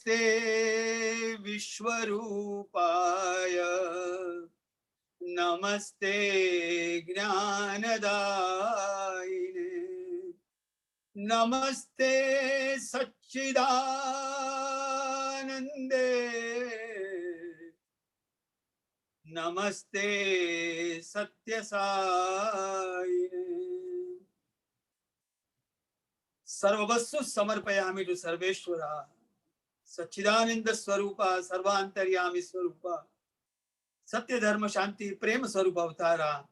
Vishwarupaya Namaste Jnanadayine Namaste Satchidanande Namaste Satyasayine Sarvavassu Samarpayami to Sarveshwara Satchidananda Swarupa Sarvantaryami Swarupa Satya Dharma Shanti Prema Swarupa Avatara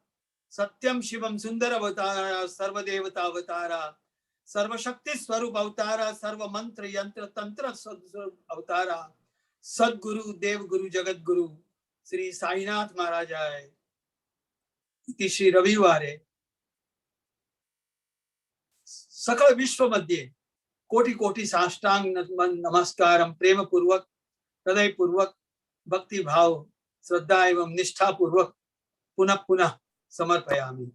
Satyam Shivam Sundara Avatara Sarva Devata Avatara Sarva Shakti Swarupa Avatara Sarva Mantra Yantra Tantra Avatara Sadguru Dev Guru Jagat Guru Sri Sainath Maharajai Iti Shri Ravivare Sakala Vishwa Madhye Koti Koti Sashtang Namaskaram Prema Purvak Hriday Purvak Bhakti Bhav Shraddha evam Nishtha Purvak Punah Punah Samarpayami.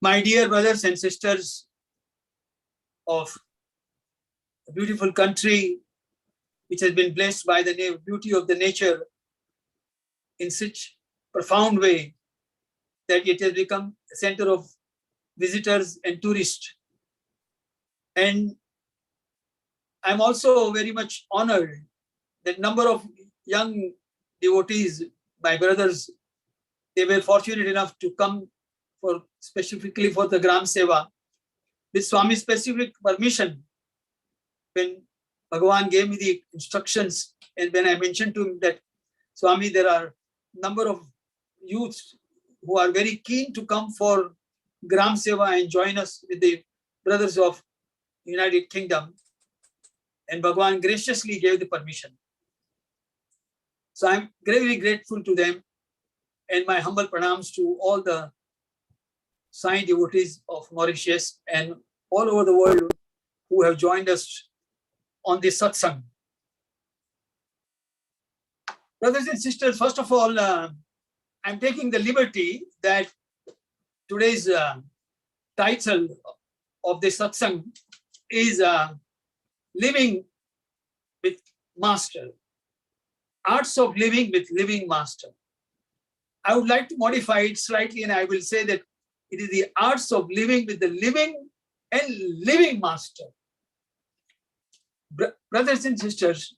My dear brothers and sisters of a beautiful country which has been blessed by the beauty of the nature in such profound way that it has become a center of visitors and tourists. And I'm also very much honored that number of young devotees, my brothers, they were fortunate enough to come for specifically for the Gram Seva with Swami's specific permission. When Bhagawan gave me the instructions and when I mentioned to him that Swami, there are number of youths who are very keen to come for Gram Seva and join us with the brothers of United Kingdom, and Bhagavan graciously gave the permission. So I'm very grateful to them, and my humble pranams to all the Sai devotees of Mauritius and all over the world who have joined us on this satsang. Brothers and sisters, first of all, I'm taking the liberty that today's title of this satsang is Living with Master. Arts of Living with Living Master. I would like to modify it slightly and I will say that it is the arts of living with the living and living Master. Brothers and sisters,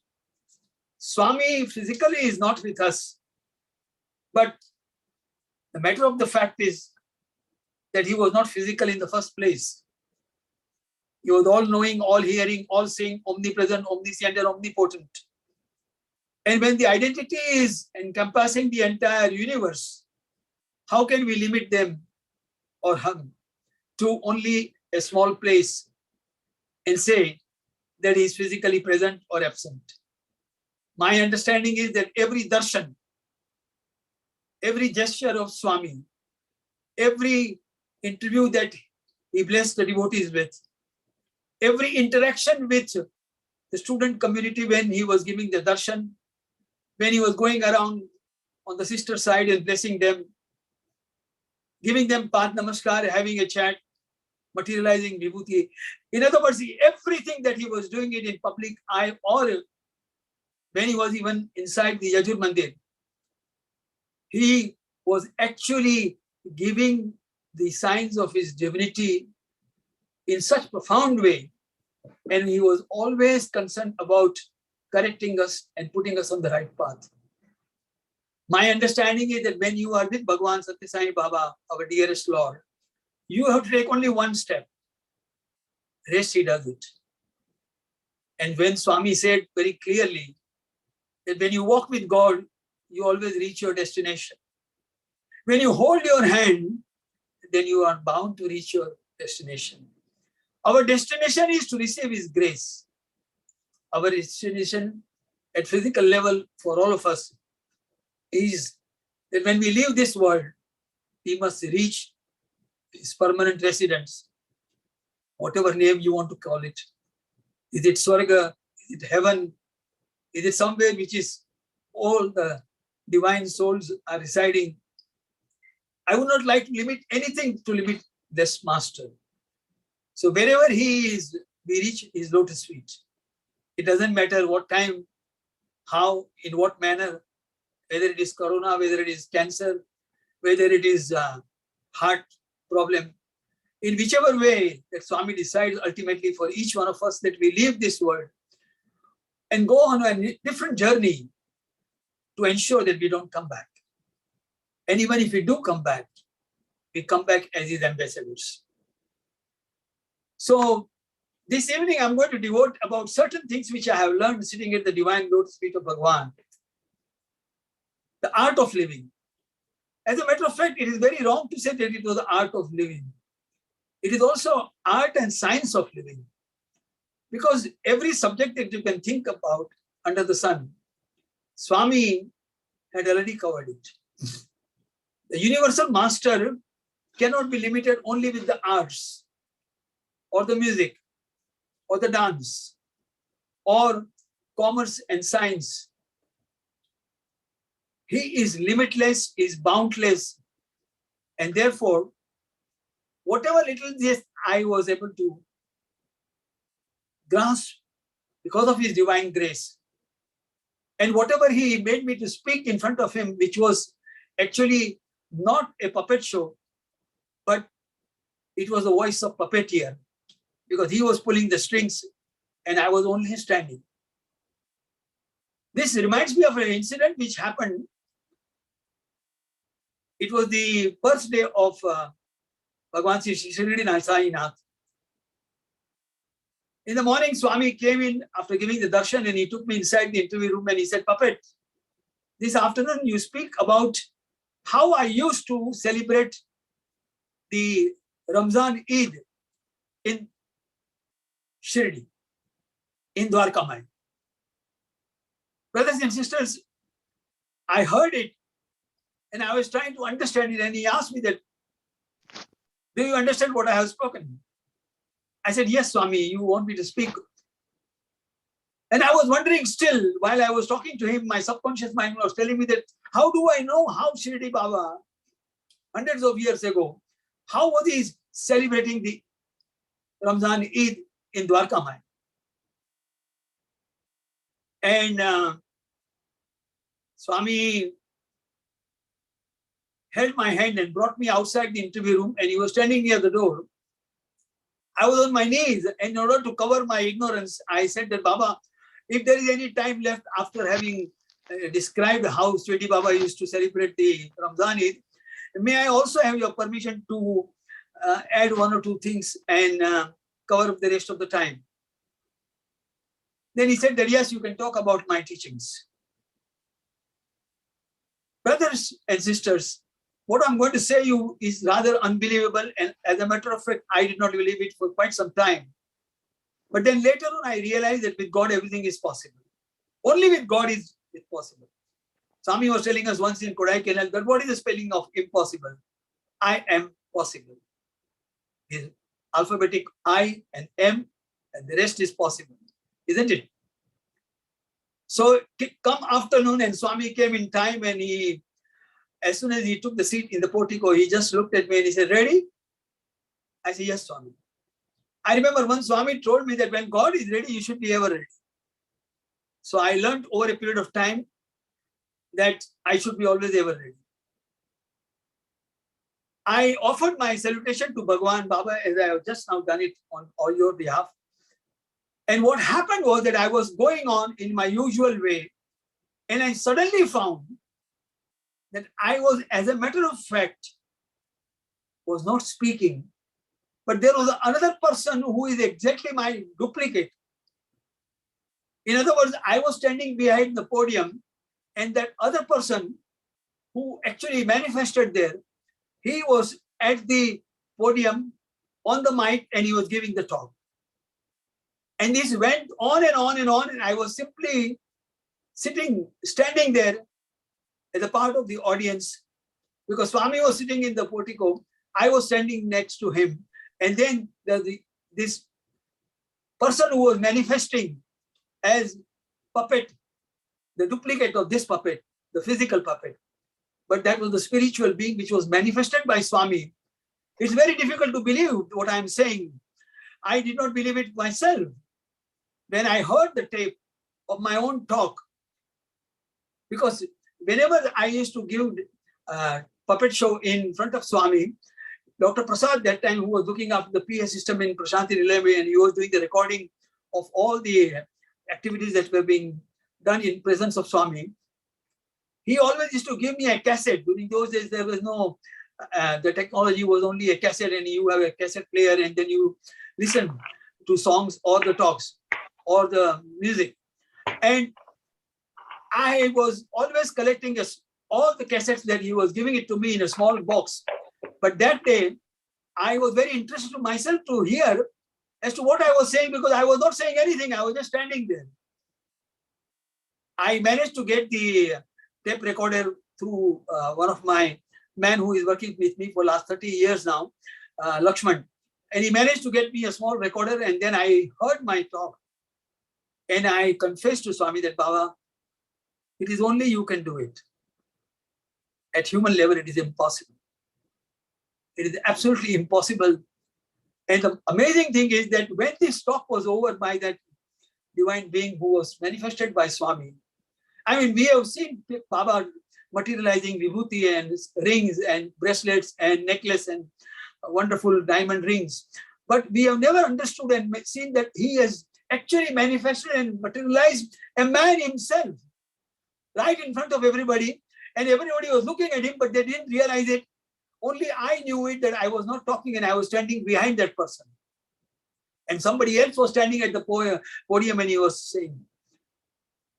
Swami physically is not with us, but the matter of the fact is that he was not physical in the first place. He was all-knowing, all-hearing, all-seeing, omnipresent, omniscient, and omnipotent. And when the identity is encompassing the entire universe, how can we limit them or him to only a small place and say that he is physically present or absent? My understanding is that every darshan, every gesture of Swami, every interview that he blessed the devotees with, every interaction with the student community when he was giving the darshan, when he was going around on the sister side and blessing them, giving them path namaskar, having a chat, materializing vibhuti. In other words, everything that he was doing it in public eye or when he was even inside the Yajur Mandir, he was actually giving the signs of his divinity in such profound way, and he was always concerned about correcting us and putting us on the right path. My understanding is that when you are with Bhagavan Satya Sai Baba, our dearest Lord, you have to take only one step. Rest he does it. And when Swami said very clearly that when you walk with God, you always reach your destination. When you hold your hand, then you are bound to reach your destination. Our destination is to receive his grace. Our destination at physical level for all of us is that when we leave this world, we must reach his permanent residence, whatever name you want to call it. Is it Swarga? Is it heaven? Is it somewhere which is all the divine souls are residing? I would not like to limit anything to limit this Master. So wherever he is, we reach his lotus feet. It doesn't matter what time, how, in what manner, whether it is corona, whether it is cancer, whether it is heart problem. In whichever way that Swami decides ultimately for each one of us that we leave this world and go on a different journey to ensure that we don't come back. And even if we do come back, we come back as his ambassadors. So this evening I'm going to devote about certain things which I have learned sitting at the divine lotus feet of Bhagawan. The art of living. As a matter of fact, it is very wrong to say that it was the art of living. It is also art and science of living. Because every subject that you can think about under the sun, Swami had already covered it. The universal master cannot be limited only with the arts or the music or the dance or commerce and science. He is limitless, is boundless, and therefore, whatever little this I was able to grasp because of his divine grace, and whatever he made me to speak in front of him, which was actually not a puppet show, but it was the voice of puppeteer, because he was pulling the strings and I was only standing. This reminds me of an incident which happened. It was the birthday of Bhagawan Sri Sainath. In the morning, Swami came in after giving the darshan and he took me inside the interview room and he said, "Puppet, this afternoon you speak about how I used to celebrate the Ramzan Eid in Shirdi, in Dwarka. Brothers and sisters, I heard it and I was trying to understand it, and he asked me that, do you understand what I have spoken? I said, yes, Swami, you want me to speak. And I was wondering still, while I was talking to him, my subconscious mind was telling me that, how do I know how Shirdi Baba, hundreds of years ago, how was he celebrating the Ramzan Eid in Dwarka? And Swami held my hand and brought me outside the interview room, and he was standing near the door. I was on my knees, and in order to cover my ignorance, I said that, Baba, if there is any time left after having described how Swati Baba used to celebrate the Ramzan Eid, may I also have your permission to add one or two things and cover up the rest of the time? Then he said that, yes, you can talk about my teachings. Brothers and sisters, what I'm going to say you is rather unbelievable, and as a matter of fact, I did not believe it for quite some time. But then later on, I realized that with God, everything is possible. Only with God is it possible. Swami was telling us once in Kodaikanal that what is the spelling of impossible? I am possible. His alphabetic I and M, and the rest is possible, isn't it? So come afternoon, and Swami came in time, and he, as soon as he took the seat in the portico, he just looked at me and he said, ready? I said, yes, Swami. I remember when Swami told me that when God is ready, you should be ever ready. So I learned over a period of time that I should be always ever ready. I offered my salutation to Bhagawan Baba, as I have just now done it on all your behalf. And what happened was that I was going on in my usual way, and I suddenly found that I was, as a matter of fact, was not speaking, but there was another person who is exactly my duplicate. In other words, I was standing behind the podium, and that other person who actually manifested there, he was at the podium on the mic and he was giving the talk. And this went on and on and on, and I was simply standing there as a part of the audience, because Swami was sitting in the portico, I was standing next to him, and then this person who was manifesting as puppet, the duplicate of this puppet, the physical puppet, but that was the spiritual being which was manifested by Swami. It's very difficult to believe what I'm saying. I did not believe it myself. when I heard the tape of my own talk, because whenever I used to give puppet show in front of Swami, Dr. Prasad that time, who was looking after the PA system in Prashanti Nilayam, and he was doing the recording of all the activities that were being done in presence of Swami, he always used to give me a cassette. During those days, there was no, the technology was only a cassette, and you have a cassette player, and then you listen to songs or the talks or the music. And I was always collecting all the cassettes that he was giving it to me in a small box. But that day, I was very interested to myself to hear as to what I was saying, because I was not saying anything. I was just standing there. I managed to get the tape recorder through one of my men who is working with me for the last 30 years now, Lakshman. And he managed to get me a small recorder, and then I heard my talk. And I confessed to Swami that, Baba, it is only you can do it. At human level, it is impossible. It is absolutely impossible. And the amazing thing is that when this talk was over by that divine being who was manifested by Swami, I mean, we have seen Baba materializing vibhuti and rings and bracelets and necklace and wonderful diamond rings. But we have never understood and seen that he has actually manifested and materialized a man himself right in front of everybody. And everybody was looking at him, but they didn't realize it. Only I knew it, that I was not talking and I was standing behind that person. And somebody else was standing at the podium and he was saying.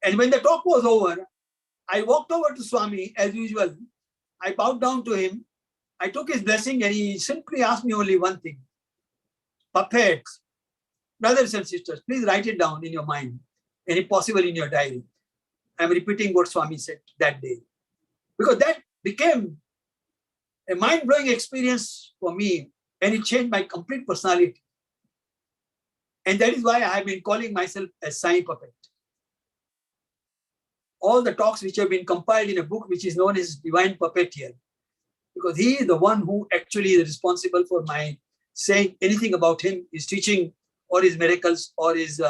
And when the talk was over, I walked over to Swami as usual. I bowed down to him. I took his blessing and he simply asked me only one thing. Puppets, brothers and sisters, please write it down in your mind and if possible in your diary. I'm repeating what Swami said that day. Because that became a mind-blowing experience for me, and it changed my complete personality. And that is why I have been calling myself a Sai puppet. All the talks which have been compiled in a book which is known as Divine Puppet here, because he is the one who actually is responsible for my saying anything about him, his teaching or his miracles or his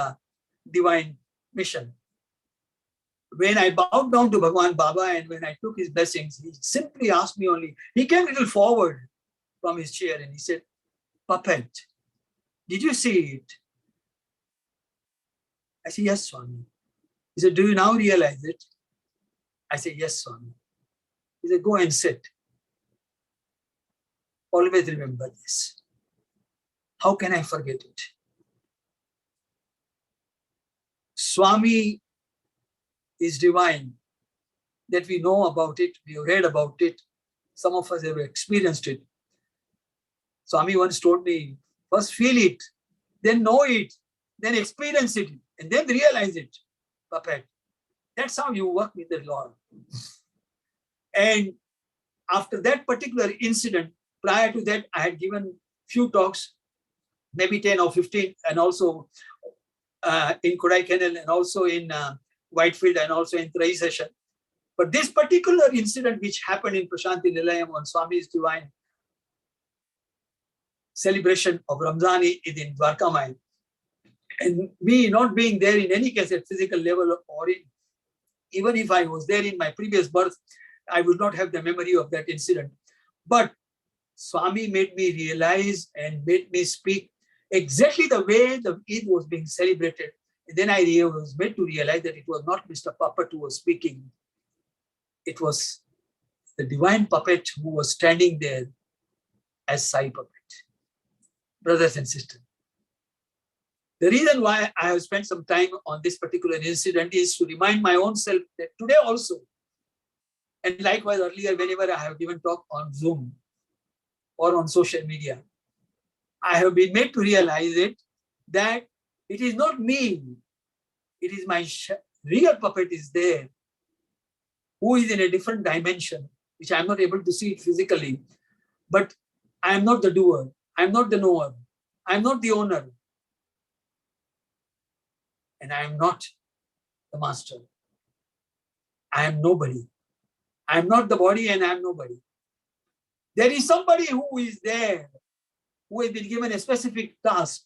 divine mission. When I bowed down to Bhagawan Baba and when I took his blessings, he simply asked me only, he came a little forward from his chair and he said, Puppet, did you see it? I said, yes, Swami. He said, do you now realize it? I said, yes, Swami. He said, go and sit. Always remember this. How can I forget it? Swami is divine. That we know about it, we have read about it. Some of us have experienced it. Swami once told me, first feel it, then know it, then experience it, and then realize it. Puppet. That's how you work with the Lord. And after that particular incident, prior to that, I had given few talks, maybe 10 or 15, and also in Kodaikanal and also in Whitefield and also in Trai session. But this particular incident which happened in Prashanti Nilayam on Swami's divine celebration of Ramzan Eid in Dwarka Mine, and me not being there in any case at physical level, or even if I was there in my previous birth, I would not have the memory of that incident. But Swami made me realize and made me speak exactly the way the Eid was being celebrated. And then I was made to realize that it was not Mr. Puppet who was speaking. It was the divine puppet who was standing there as Sai Puppet. Brothers and sisters, the reason why I have spent some time on this particular incident is to remind my own self that today also, and likewise earlier whenever I have given talk on Zoom or on social media, I have been made to realize it, that it is not me, it is my real puppet is there, who is in a different dimension, which I am not able to see it physically. But I am not the doer, I am not the knower, I am not the owner, and I am not the master. I am nobody. I am not the body and I am nobody. There is somebody who is there, who has been given a specific task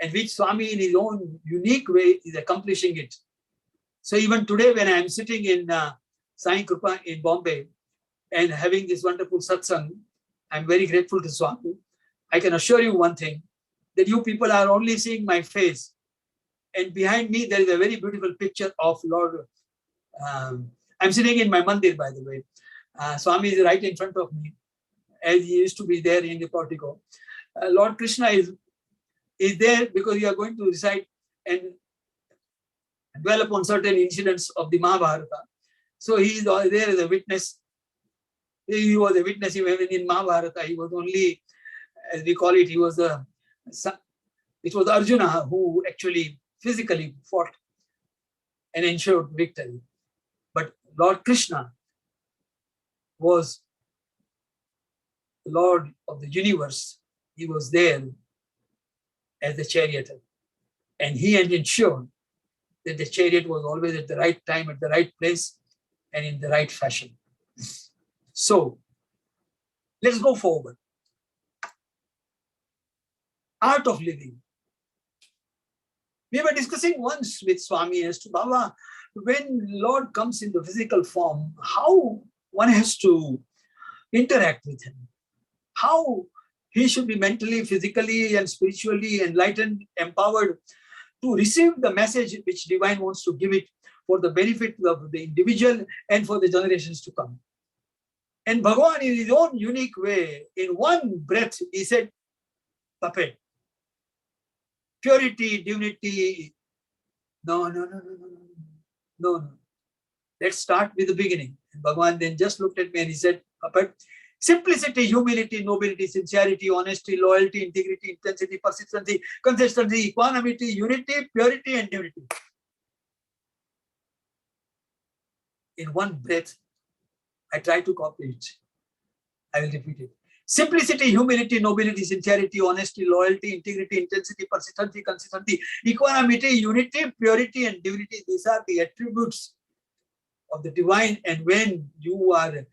and which Swami in his own unique way is accomplishing it. So even today when I am sitting in Sai Kripa in Bombay and having this wonderful satsang, I'm very grateful to Swami. I can assure you one thing, that you people are only seeing my face, and behind me there is a very beautiful picture of Lord. I'm sitting in my mandir, by the way. Swami is right in front of me, as he used to be there in the portico. Lord Krishna is there because you are going to recite and dwell upon certain incidents of the Mahabharata. So he is there as a witness. He was a witness even in Mahabharata. He was only, as we call it, it was Arjuna who actually physically fought and ensured victory. But Lord Krishna was the Lord of the universe. He was there as the charioteer. And he had ensured that the chariot was always at the right time, at the right place, and in the right fashion. So, let's go forward. Art of living. We were discussing once with Swami as to Baba, when Lord comes in the physical form, how one has to interact with him, how he should be mentally, physically, and spiritually enlightened, empowered to receive the message which divine wants to give it for the benefit of the individual and for the generations to come. And Bhagawan, in his own unique way, in one breath, he said, puppet, purity, divinity, no. Let's start with the beginning. And Bhagawan then just looked at me and he said, puppet, simplicity, humility, nobility, sincerity, honesty, loyalty, integrity, intensity, persistency, consistency, equanimity, unity, purity, and divinity. In one breath, I try to copy it. I will repeat it. Simplicity, humility, nobility, sincerity, honesty, loyalty, integrity, intensity, persistency, consistency, equanimity, unity, purity, and divinity. These are the attributes of the divine. And when you are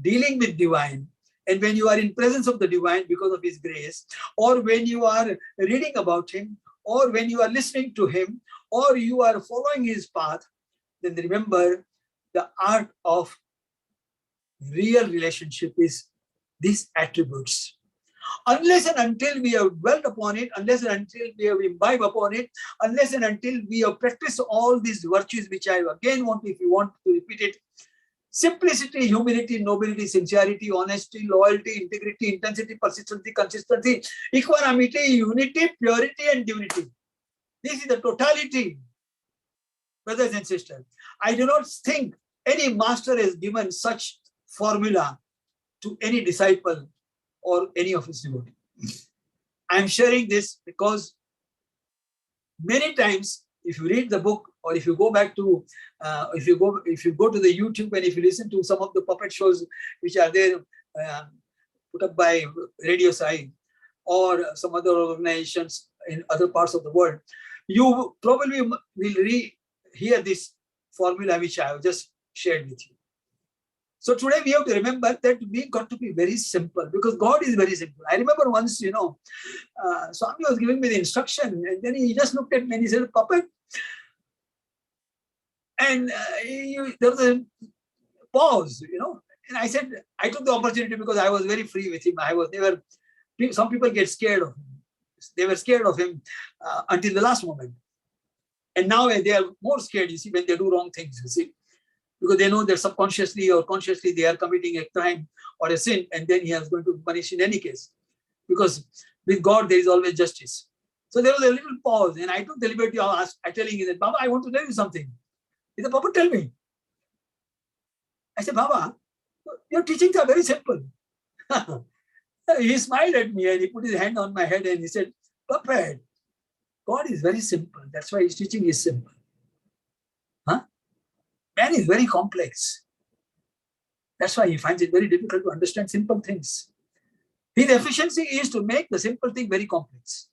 dealing with divine, and when you are in presence of the divine because of his grace, or when you are reading about him, or when you are listening to him, or you are following his path, then remember the art of real relationship is these attributes. Unless and until we have dwelt upon it, unless and until we have imbibed upon it, unless and until we have practiced all these virtues, which I again want, if you want to repeat it, simplicity, humility, nobility, sincerity, honesty, loyalty, integrity, intensity, persistency, consistency, equanimity, unity, purity, and divinity. This is the totality, brothers and sisters. I do not think any master has given such formula to any disciple or any of his devotees. I am sharing this because many times, if you read the book, or if you go back to, if you go to the YouTube and if you listen to some of the puppet shows which are there, put up by Radio Sai or some other organizations in other parts of the world, you probably will hear this formula which I have just shared with you. So today we have to remember that we got to be very simple, because God is very simple. I remember once, Swami was giving me the instruction, and then he just looked at me and he said, puppet. And there was a pause, and I said, I took the opportunity because I was very free with him. Some people get scared of him. They were scared of him until the last moment. And now they are more scared, when they do wrong things, because they know that subconsciously or consciously they are committing a crime or a sin, and then he is going to punish in any case. Because with God, there is always justice. So there was a little pause, and I took the liberty of telling him that, Baba, I want to tell you something. He said, Papa, tell me. I said, Baba, your teachings are very simple. He smiled at me and he put his hand on my head and he said, Papa, God is very simple. That's why his teaching is simple. Man is very complex. That's why he finds it very difficult to understand simple things. His efficiency is to make the simple thing very complex.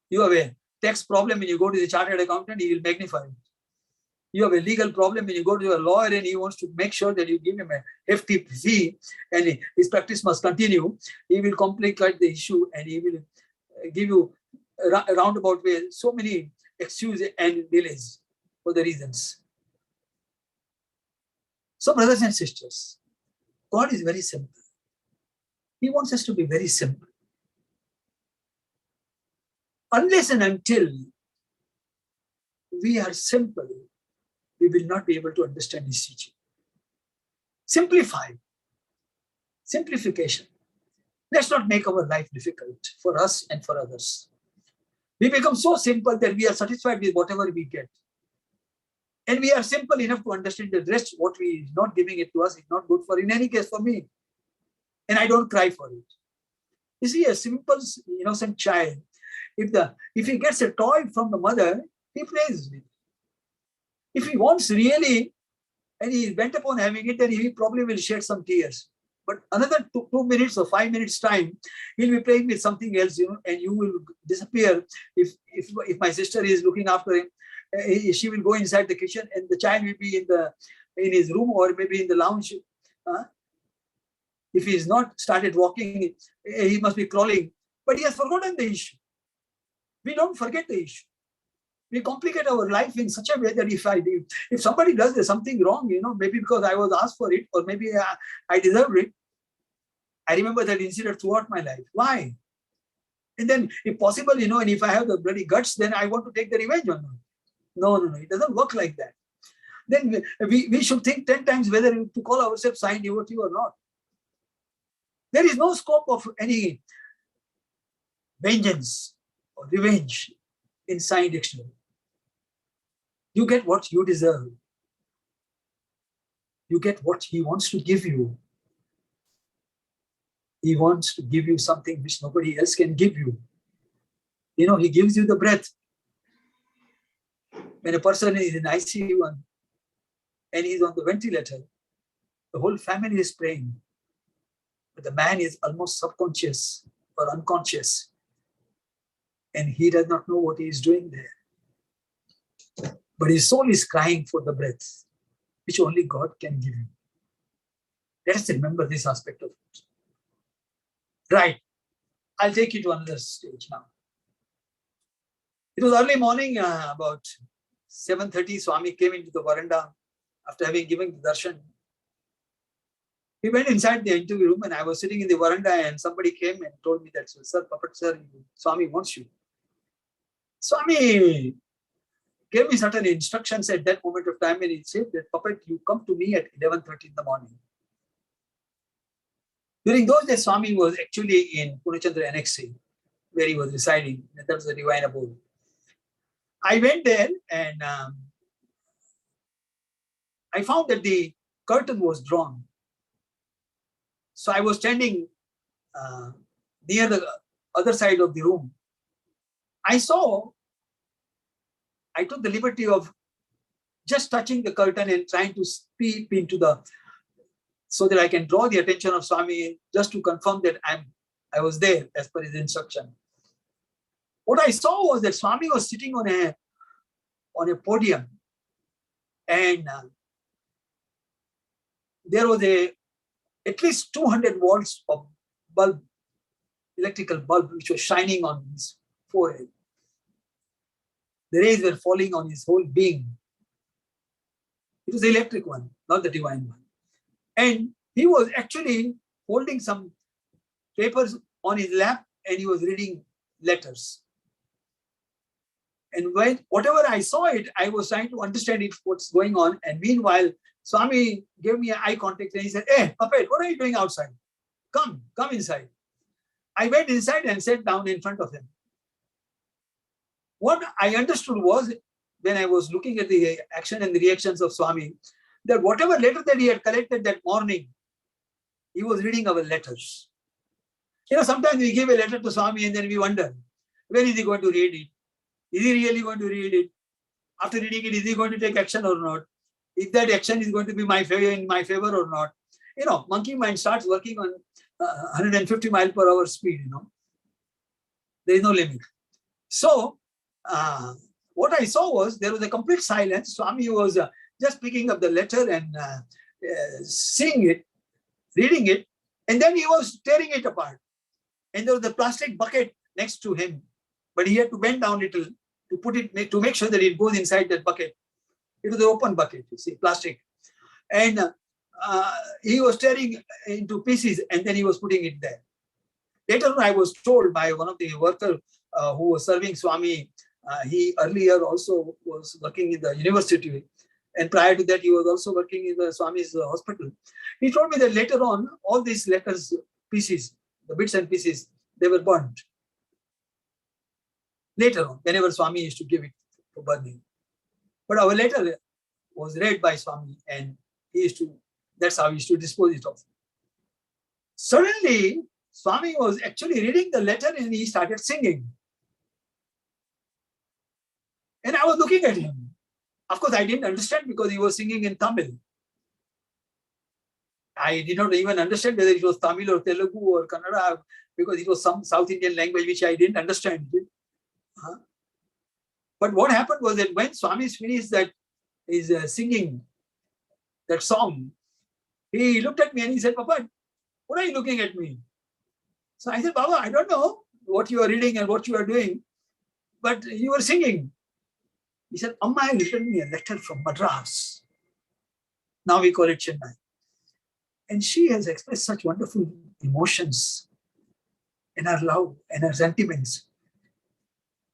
You have a tax problem and you go to the chartered accountant, he will magnify it. You have a legal problem and you go to a lawyer and he wants to make sure that you give him a hefty fee and his practice must continue. He will complicate the issue and he will give you a roundabout way so many excuses and delays for the reasons. So, brothers and sisters, God is very simple. He wants us to be very simple. Unless and until we are simple, we will not be able to understand His teaching. Simplify. Simplification. Let's not make our life difficult for us and for others. We become so simple that we are satisfied with whatever we get. And we are simple enough to understand the rest, what we is not giving it to us is not good for, in any case, for me. And I don't cry for it. You see, a simple, innocent child, if he gets a toy from the mother, he plays with it. If he wants really, and he is bent upon having it, then he probably will shed some tears. But another 2 minutes or 5 minutes time, he'll be playing with something else, and you will disappear. If my sister is looking after him, she will go inside the kitchen, and the child will be in his room or maybe in the lounge. If he is not started walking, he must be crawling. But he has forgotten the issue. We don't forget the issue. We complicate our life in such a way that if somebody does something wrong, maybe because I was asked for it, or maybe I deserved it. I remember that incident throughout my life. Why? And then, if possible, and if I have the bloody guts, then I want to take the revenge on them. No. It doesn't work like that. Then we should think 10 times whether to call ourselves sign devotee or not. There is no scope of any vengeance or revenge in Sai dictionary. You get what you deserve. You get what he wants to give you. He wants to give you something which nobody else can give you. He gives you the breath. When a person is in ICU and he's on the ventilator, the whole family is praying. But the man is almost subconscious or unconscious. And he does not know what he is doing there. But his soul is crying for the breath, which only God can give him. Let us remember this aspect of it. Right. I'll take you to another stage now. It was early morning, about 7:30. Swami came into the veranda after having given the darshan. He went inside the interview room, and I was sitting in the veranda, and somebody came and told me that, Sir Popat Sir, Swami wants you. Swami gave me certain instructions at that moment of time, and he said that, Popat, you come to me at 11:30 in the morning. During those days, Swami was actually in Punachandra NXC, where he was residing. That was the divine abode. I went there, and I found that the curtain was drawn. So I was standing near the other side of the room. I took the liberty of just touching the curtain and trying to peep into so that I can draw the attention of Swami, just to confirm that I was there as per his instruction. What I saw was that Swami was sitting on a podium, and there was at least 200 volts of electrical bulb, which was shining on his forehead. The rays were falling on his whole being. It was the electric one, not the divine one. And he was actually holding some papers on his lap, and he was reading letters. And whatever I saw it, I was trying to understand what's going on. And meanwhile, Swami gave me an eye contact, and he said, Hey, Popat, what are you doing outside? Come inside. I went inside and sat down in front of him. What I understood was, when I was looking at the action and the reactions of Swami, that whatever letter that he had collected that morning, he was reading our letters. Sometimes we give a letter to Swami and then we wonder, when is he going to read it? Is he really going to read it? After reading it, is he going to take action or not? If that action is going to be in my favor or not? Monkey mind starts working on 150 miles per hour speed, There is no limit. So, what I saw was, there was a complete silence. Swami was just picking up the letter and seeing it, reading it, and then he was tearing it apart. And there was the plastic bucket next to him, but he had to bend down a little to put it, to make sure that it goes inside that bucket. It was an open bucket, you see, plastic. And he was tearing into pieces and then he was putting it there. Later on, I was told by one of the workers who was serving Swami, he earlier also was working in the university. And prior to that, he was also working in the Swami's hospital. He told me that later on, all these letters, pieces, the bits and pieces, they were burnt. Later on, whenever Swami used to give it for burning. But our letter was read by Swami and he used to, that's how he used to dispose it of. Suddenly, Swami was actually reading the letter and he started singing. And I was looking at him. Of course, I didn't understand because he was singing in Tamil. I did not even understand whether it was Tamil or Telugu or Kannada because it was some South Indian language which I didn't understand. But what happened was that when Swami finished that, is singing that song, he looked at me and he said, "Papa, what are you looking at me?" So I said, "Baba, I don't know what you are reading and what you are doing, but you were singing." He said, "Amma has written me a letter from Madras. Now we call it Chennai. And she has expressed such wonderful emotions and her love and her sentiments.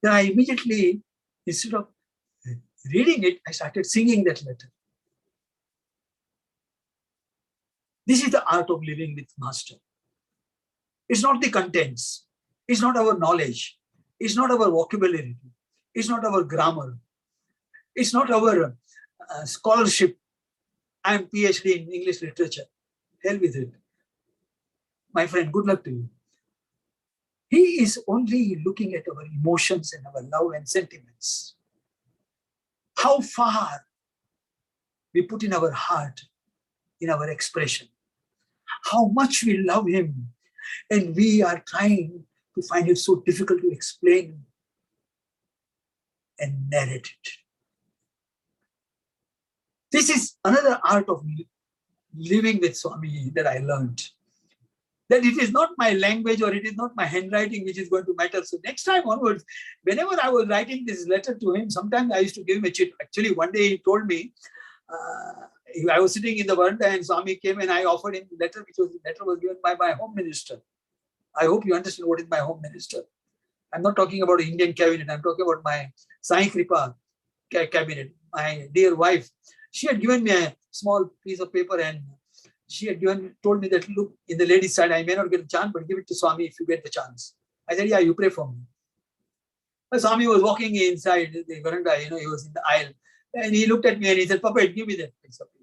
Then I immediately, instead of reading it, I started singing that letter." This is the art of living with Master. It's not the contents. It's not our knowledge. It's not our vocabulary. It's not our grammar. It's not our scholarship. I am PhD in English literature. Hell with it. My friend, good luck to you. He is only looking at our emotions and our love and sentiments. How far we put in our heart, in our expression. How much we love him. And we are trying to find it so difficult to explain and narrate it. This is another art of living with Swami that I learned. That it is not my language or it is not my handwriting which is going to matter. So next time onwards, whenever I was writing this letter to him, sometimes I used to give him a chit. Actually, one day he told me, I was sitting in the veranda and Swami came and I offered him the letter, which was the letter was given by my home minister. I hope you understand what is my home minister. I'm not talking about Indian cabinet. I'm talking about my Sai Kripa cabinet. My dear wife, she had given me a small piece of paper and she had told me that, look, in the ladies' side, I may not get a chance, but give it to Swami if you get the chance. I said, yeah, you pray for me. But Swami was walking inside the veranda, he was in the aisle. And he looked at me and he said, Papa, give me that piece of paper.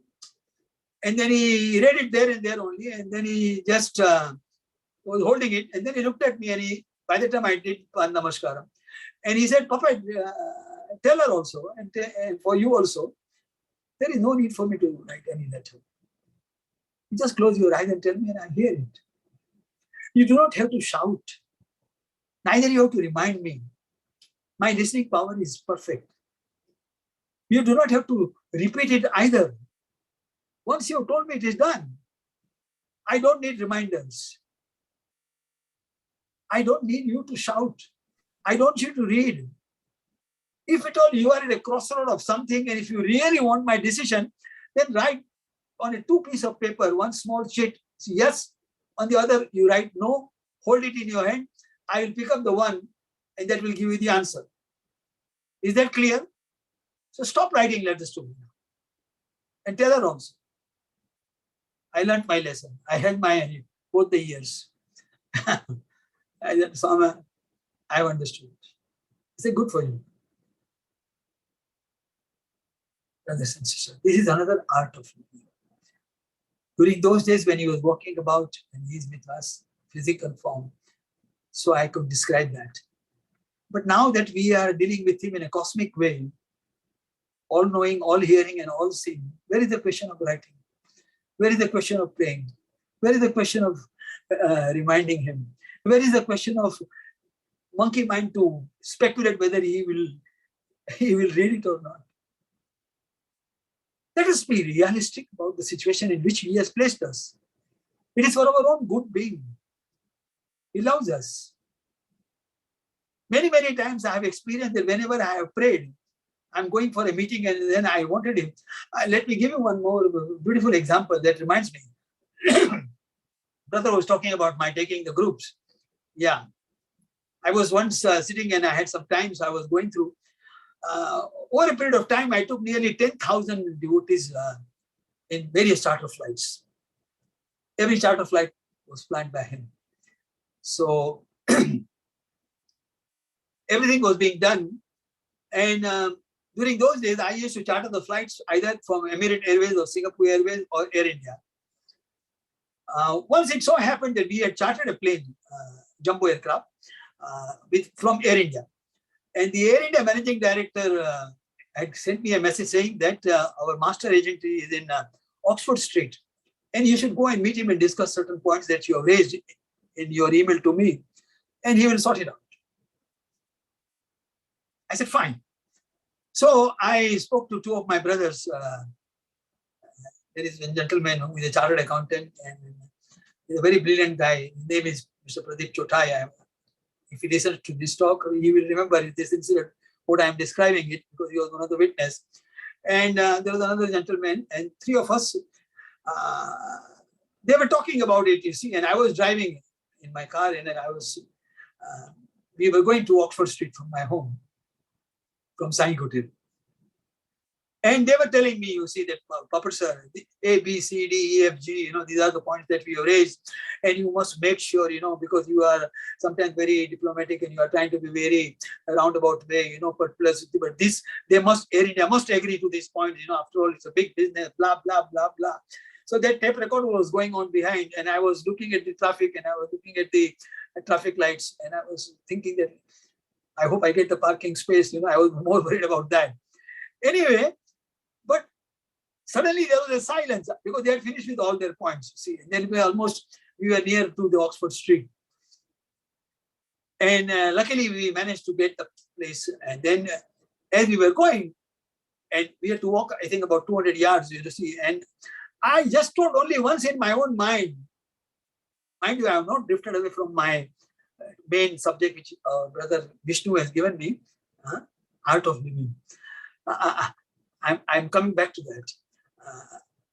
And then he read it there and there only. And then he just was holding it. And then he looked at me and by the time I did Namaskaram. And he said, Papa, tell her also, and for you also, there is no need for me to write any letter. You just close your eyes and tell me and I hear it. You do not have to shout. Neither you have to remind me. My listening power is perfect. You do not have to repeat it either. Once you have told me, it is done. I don't need reminders. I don't need you to shout. I don't need you to read. If at all you are at a crossroad of something and if you really want my decision, then write on a 2 pieces of paper, one small sheet, yes, on the other you write no, hold it in your hand. I will pick up the one and that will give you the answer. Is that clear? So stop writing letters to me now. And tell her also. I learned my lesson. I held my both the ears. I said, Swami, I have understood. I said, good for you. Brothers and sisters, this is another art of living. During those days when he was walking about and he is with us, physical form, so I could describe that. But now that we are dealing with him in a cosmic way, all knowing, all hearing, and all seeing, where is the question of writing? Where is the question of praying? Where is the question of reminding him? Where is the question of monkey mind to speculate whether he will read it or not? Let us be realistic about the situation in which he has placed us. It is for our own good being. He loves us. Many, many times I have experienced that whenever I have prayed, I'm going for a meeting and then I wanted him. Let me give you one more beautiful example that reminds me. Brother was talking about my taking the groups. Yeah. I was once sitting and I had some time, so I was going through. Over a period of time, I took nearly 10,000 devotees in various charter flights. Every charter flight was planned by him. So everything was being done. And during those days, I used to charter the flights either from Emirates Airways or Singapore Airways or Air India. Once it so happened that we had chartered a plane, jumbo aircraft, from Air India. And the Air India managing director had sent me a message saying that our master agent is in Oxford Street. And you should go and meet him and discuss certain points that you have raised in your email to me. And he will sort it out. I said, fine. So I spoke to two of my brothers. There is a gentleman who is a chartered accountant and he's a very brilliant guy. His name is Mr. Pradeep Chotai. If he listens to this talk, he will remember this incident, what I am describing it, because he was one of the witnesses. And there was another gentleman, and three of us, they were talking about it, you see, and I was driving in my car, and then we were going to Oxford Street from my home, from Sai Hotel. And they were telling me, you see, that Popat Sir, A, B, C, D, E, F, G, these are the points that we have raised. And you must make sure, because you are sometimes very diplomatic and you are trying to be very roundabout way, but this, Air India must agree to this point, after all, it's a big business, blah, blah, blah, blah. So that tape recorder was going on behind, and I was looking at the traffic and I was looking at the traffic lights, and I was thinking that I hope I get the parking space, I was more worried about that. Anyway, but suddenly there was a silence because they had finished with all their points. See, and then we were near to the Oxford Street. And luckily we managed to get the place. And then as we were going, and we had to walk, I think about 200 yards, see. And I just thought only once in my own mind. Mind you, I have not drifted away from my main subject, which Brother Vishnu has given me, Art of Living. I'm coming back to that.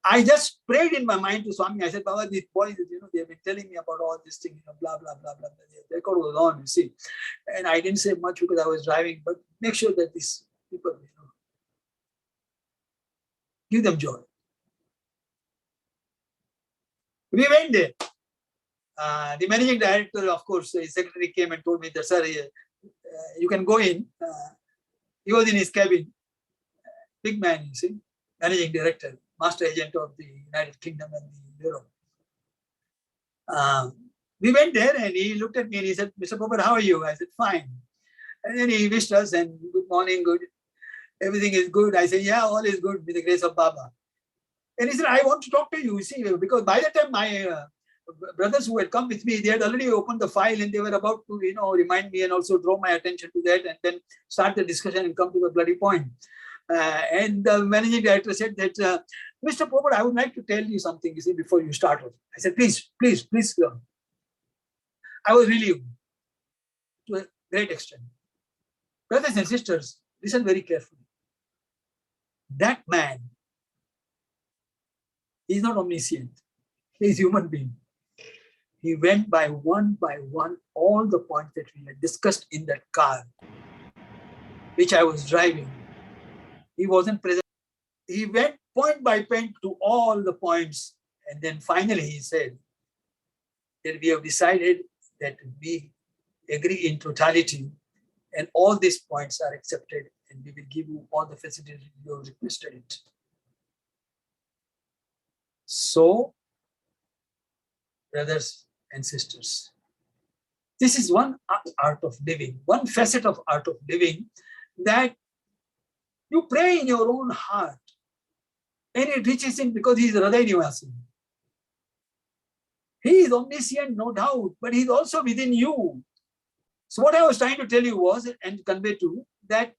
I just prayed in my mind to Swami. I said, Baba, these boys, they have been telling me about all this thing, blah, blah, blah, blah. The record was on, you see. And I didn't say much because I was driving, but make sure that these people, give them joy. We went there. The managing director, of course, his secretary came and told me that, sir, you can go in. He was in his cabin. Big man, you see, managing director, master agent of the United Kingdom and Europe. We went there and he looked at me and he said, Mr. Popat, how are you? I said, fine. And then he wished us and good morning, good. Everything is good. I said, yeah, all is good with the grace of Baba. And he said, I want to talk to you, see, because by the time my brothers who had come with me, they had already opened the file and they were about to, remind me and also draw my attention to that and then start the discussion and come to the bloody point. And the managing director said that, Mr. Popat, I would like to tell you something, you see, before you start off. I said, please. I was really, to a great extent. Brothers and sisters, listen very carefully. That man is not omniscient. He is a human being. He went by one all the points that we had discussed in that car, which I was driving. He wasn't present. He went point by point to all the points. And then finally he said that we have decided that we agree in totality and all these points are accepted and we will give you all the facilities you have requested it. So, brothers and sisters, this is one art of living, one facet of art of living, that you pray in your own heart and it reaches in because he is Hriday Nivasi. He is omniscient, no doubt, but he is also within you. So what I was trying to tell you was, and convey to, that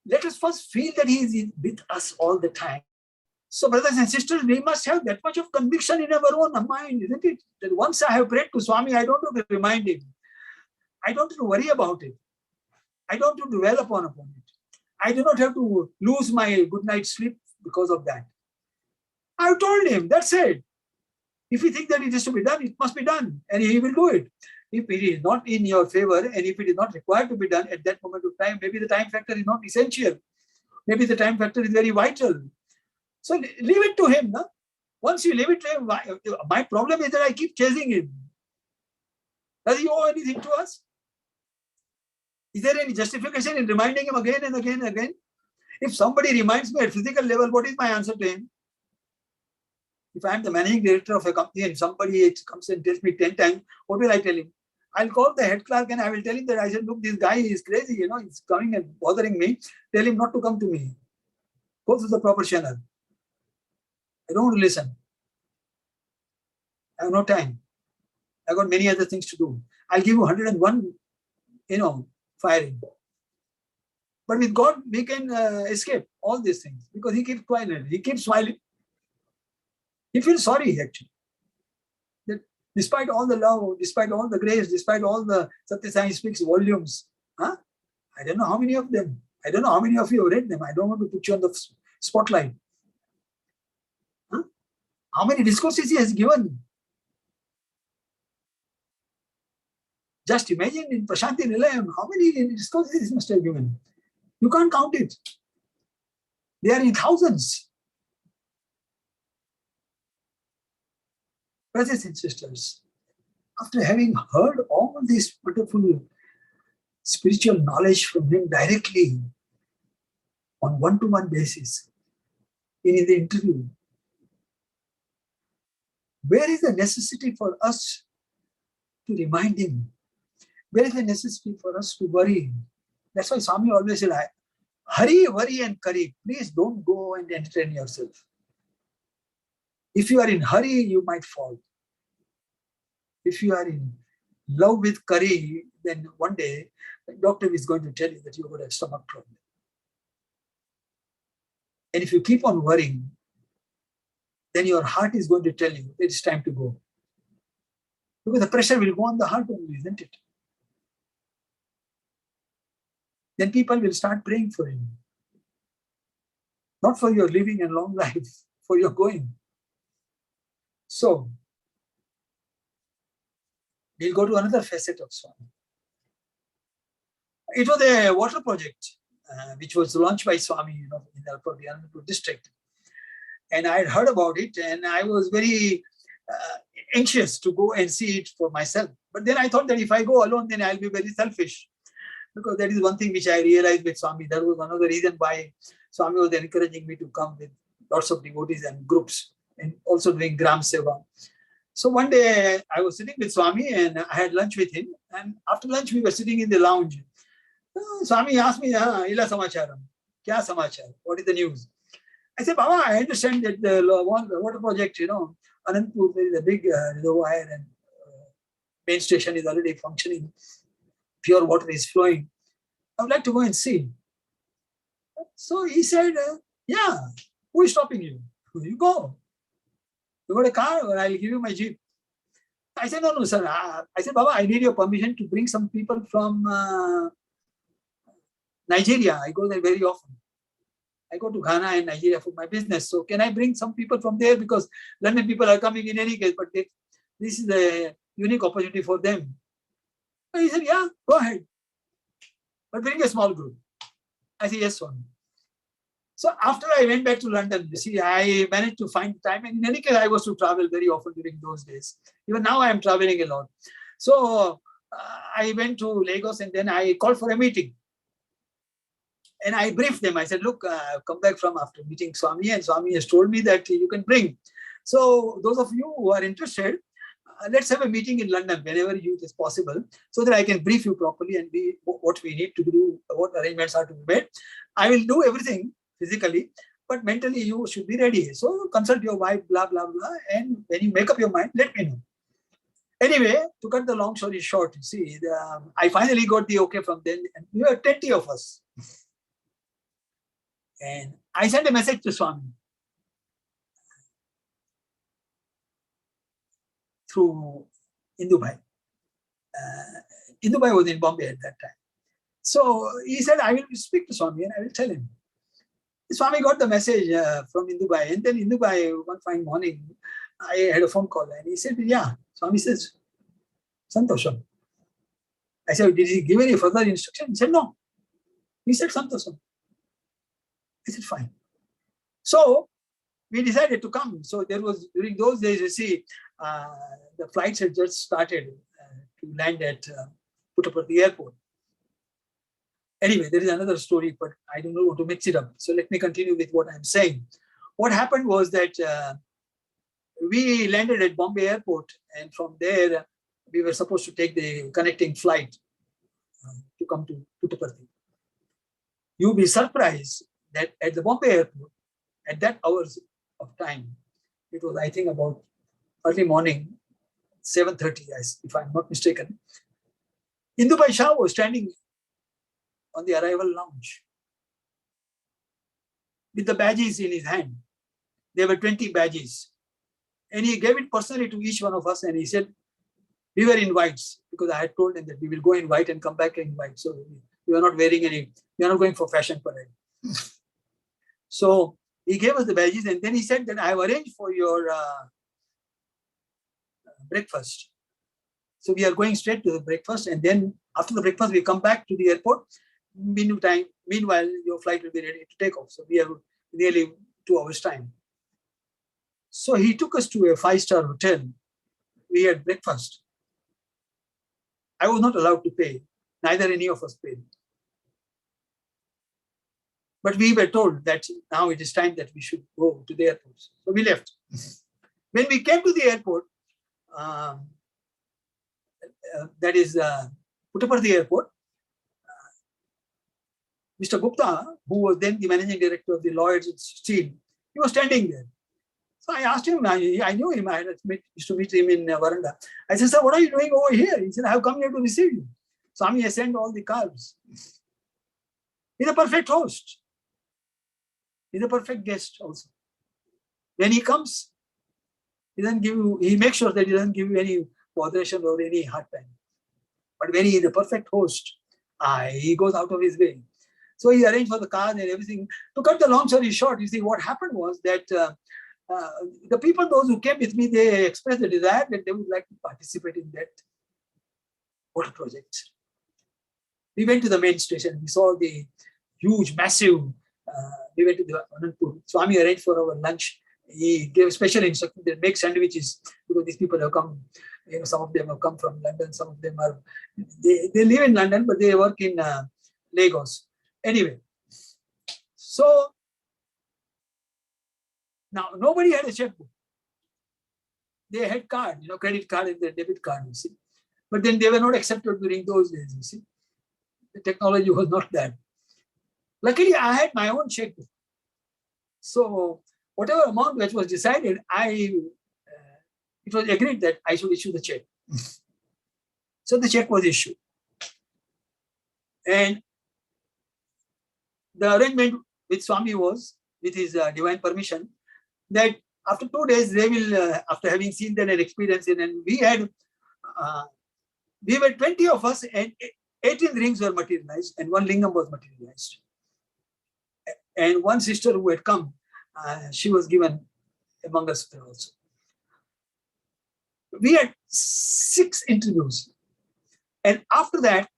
let us first feel that he is with us all the time. So brothers and sisters, we must have that much of conviction in our own mind, isn't it? That once I have prayed to Swami, I don't have to remind him. I don't have to worry about it. I don't have to dwell upon it. I do not have to lose my good night's sleep because of that. I told him, that's it. If you think that it is to be done, it must be done, and he will do it. If it is not in your favor, and if it is not required to be done at that moment of time, maybe the time factor is not essential. Maybe the time factor is very vital. So leave it to him. No? Once you leave it to him, my problem is that I keep chasing him. Does he owe anything to us? Is there any justification in reminding him again and again and again? If somebody reminds me at physical level, what is my answer to him? If I am the managing director of a company and somebody comes and tells me 10 times, what will I tell him? I'll call the head clerk and I will tell him that I said, look, this guy is crazy, he's coming and bothering me. Tell him not to come to me. Go to the proper channel. I don't want to listen. I have no time. I've got many other things to do. I'll give you 101, firing. But with God, we can escape all these things because he keeps quiet. He keeps smiling. He feels sorry, actually. That despite all the love, despite all the grace, despite all the Satsangh speaks volumes, I don't know how many of them. I don't know how many of you have read them. I don't want to put you on the spotlight. How many discourses he has given? Just imagine in Prashanti Nilayam, how many discourses he must have given. You can't count it. They are in thousands. Brothers and sisters, after having heard all this wonderful spiritual knowledge from him directly on one-to-one basis in the interview, where is the necessity for us to remind him? Where is the necessity for us to worry? That's why Swami always said, hurry, worry and curry. Please don't go and entertain yourself. If you are in hurry, you might fall. If you are in love with curry, then one day the doctor is going to tell you that you've got a stomach problem. And if you keep on worrying, then your heart is going to tell you that it's time to go. Because the pressure will go on the heart only, isn't it? Then people will start praying for you. Not for your living and long life, for your going. So, we'll go to another facet of Swami. It was a water project which was launched by Swami, in the Anandapur district. And I had heard about it and I was very anxious to go and see it for myself. But then I thought that if I go alone, then I'll be very selfish. Because that is one thing which I realized with Swami. That was another reason why Swami was encouraging me to come with lots of devotees and groups and also doing Gram Seva. So one day I was sitting with Swami and I had lunch with him. And after lunch, we were sitting in the lounge. Swami asked me, Ila Samacharam, Kya Samachar? What is the news? I said, Baba, I understand that the water project, Anandapur, there is a big reservoir and main station is already functioning. Pure water is flowing. I would like to go and see. So he said, yeah, who is stopping you? You go. You got a car or I'll give you my jeep. I said, no, sir. I said, Baba, I need your permission to bring some people from Nigeria. I go there very often. I go to Ghana and Nigeria for my business. So can I bring some people from there? Because London people are coming in any case, but this is a unique opportunity for them. He said, yeah, go ahead. But bring a small group. I said, yes, Swami. So after I went back to London, you see, I managed to find time. And in any case, I was to travel very often during those days. Even now I am traveling a lot. So I went to Lagos and then I called for a meeting. And I briefed them. I said, look, I've come back from after meeting Swami and Swami has told me that you can bring. So those of you who are interested, let's have a meeting in London whenever it is possible so that I can brief you properly and be what we need to do, what arrangements are to be made. I will do everything physically, but mentally you should be ready. So consult your wife, blah, blah, blah. And when you make up your mind, let me know. Anyway, to cut the long story short, you see, I finally got the okay from them. And we were 20 of us. And I sent a message to Swami through Indu Bhai. Indubai was in Bombay at that time. So he said, I will speak to Swami and I will tell him. Swami got the message from Indubai, and then Indubai, one fine morning, I had a phone call and he said, yeah. Swami says, Santosham. I said, did he give any further instruction? He said, no. He said, Santosham. I said, fine. So we decided to come. So there was, during those days, you see, the flights had just started to land at Puttaparthi airport. Anyway, there is another story, but I don't know how to mix it up. So let me continue with what I'm saying. What happened was that we landed at Bombay airport, and from there, we were supposed to take the connecting flight to come to Puttaparthi. You'll be surprised that at the Bombay airport, at that hours of time, it was, I think, about early morning, 7:30, if I'm not mistaken, Indubai Shah was standing on the arrival lounge with the badges in his hand. There were 20 badges. And he gave it personally to each one of us, and he said, we were in whites, because I had told him that we will go in white and come back in white. So we are not wearing any, we are not going for fashion parade. So he gave us the badges, and then he said that I have arranged for your breakfast. So we are going straight to the breakfast, and then after the breakfast, we come back to the airport. Meanwhile, your flight will be ready to take off. So we have nearly 2 hours time. So he took us to a 5-star hotel. We had breakfast. I was not allowed to pay. Neither any of us paid. But we were told that now it is time that we should go to the airport. So we left. When we came to the airport, that is Puttaparthi airport, Mr. Gupta, who was then the managing director of the Lloyd's Steel, he was standing there. So I asked him, I knew him, I used to meet him in Varanda. I said, sir, what are you doing over here? He said, I have come here to receive you. Swami has sent all the carbs. He's a perfect host. He's a perfect guest also. When he comes, he doesn't give you, he makes sure that he doesn't give you any botheration or any hard time. But when he is a perfect host, he goes out of his way. So he arranged for the cars and everything. To cut the long story short, you see, what happened was that the people, those who came with me, they expressed the desire that they would like to participate in that water project. We went to the main station. We saw the huge, massive, we went to the Anandpur. Swami arranged for our lunch. He gave special instructions that make sandwiches, because these people have come, you know, some of them have come from London, some of them are, they live in London, but they work in Lagos. Anyway, so now nobody had a checkbook. They had card, you know, credit card and the debit card, you see. But then they were not accepted during those days, you see. The technology was not that. Luckily, I had my own checkbook. So whatever amount which was decided, it was agreed that I should issue the check. So the check was issued. And the arrangement with Swami was, with his divine permission, that after 2 days, they will, after having seen that and experienced it, and we were 20 of us, and 18 rings were materialized, and 1 lingam was materialized. And one sister who had come, she was given a Mangalsutra also. We had 6 interviews. And after that,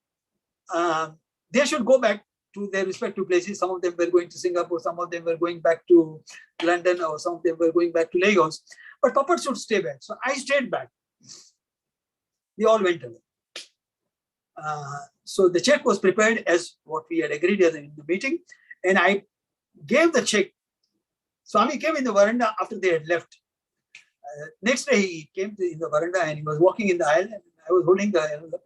they should go back to their respective places. Some of them were going to Singapore, some of them were going back to London, or some of them were going back to Lagos. But Popat should stay back. So I stayed back. We all went away. So the check was prepared as what we had agreed in the meeting. And I gave the check. Swami came in the veranda after they had left. Next day he came in the veranda and he was walking in the aisle, and I was holding the envelope.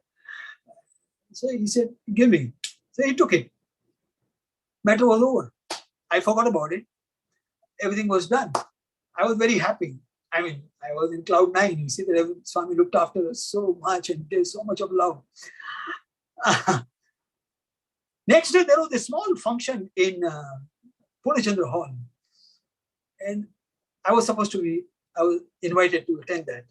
So he said, give me. So he took it. Matter was over. I forgot about it. Everything was done. I was very happy. I mean, I was in cloud 9. You see that Swami looked after us so much and gave so much of love. Next day, there was a small function in Purnachandra Hall. And I was invited to attend that.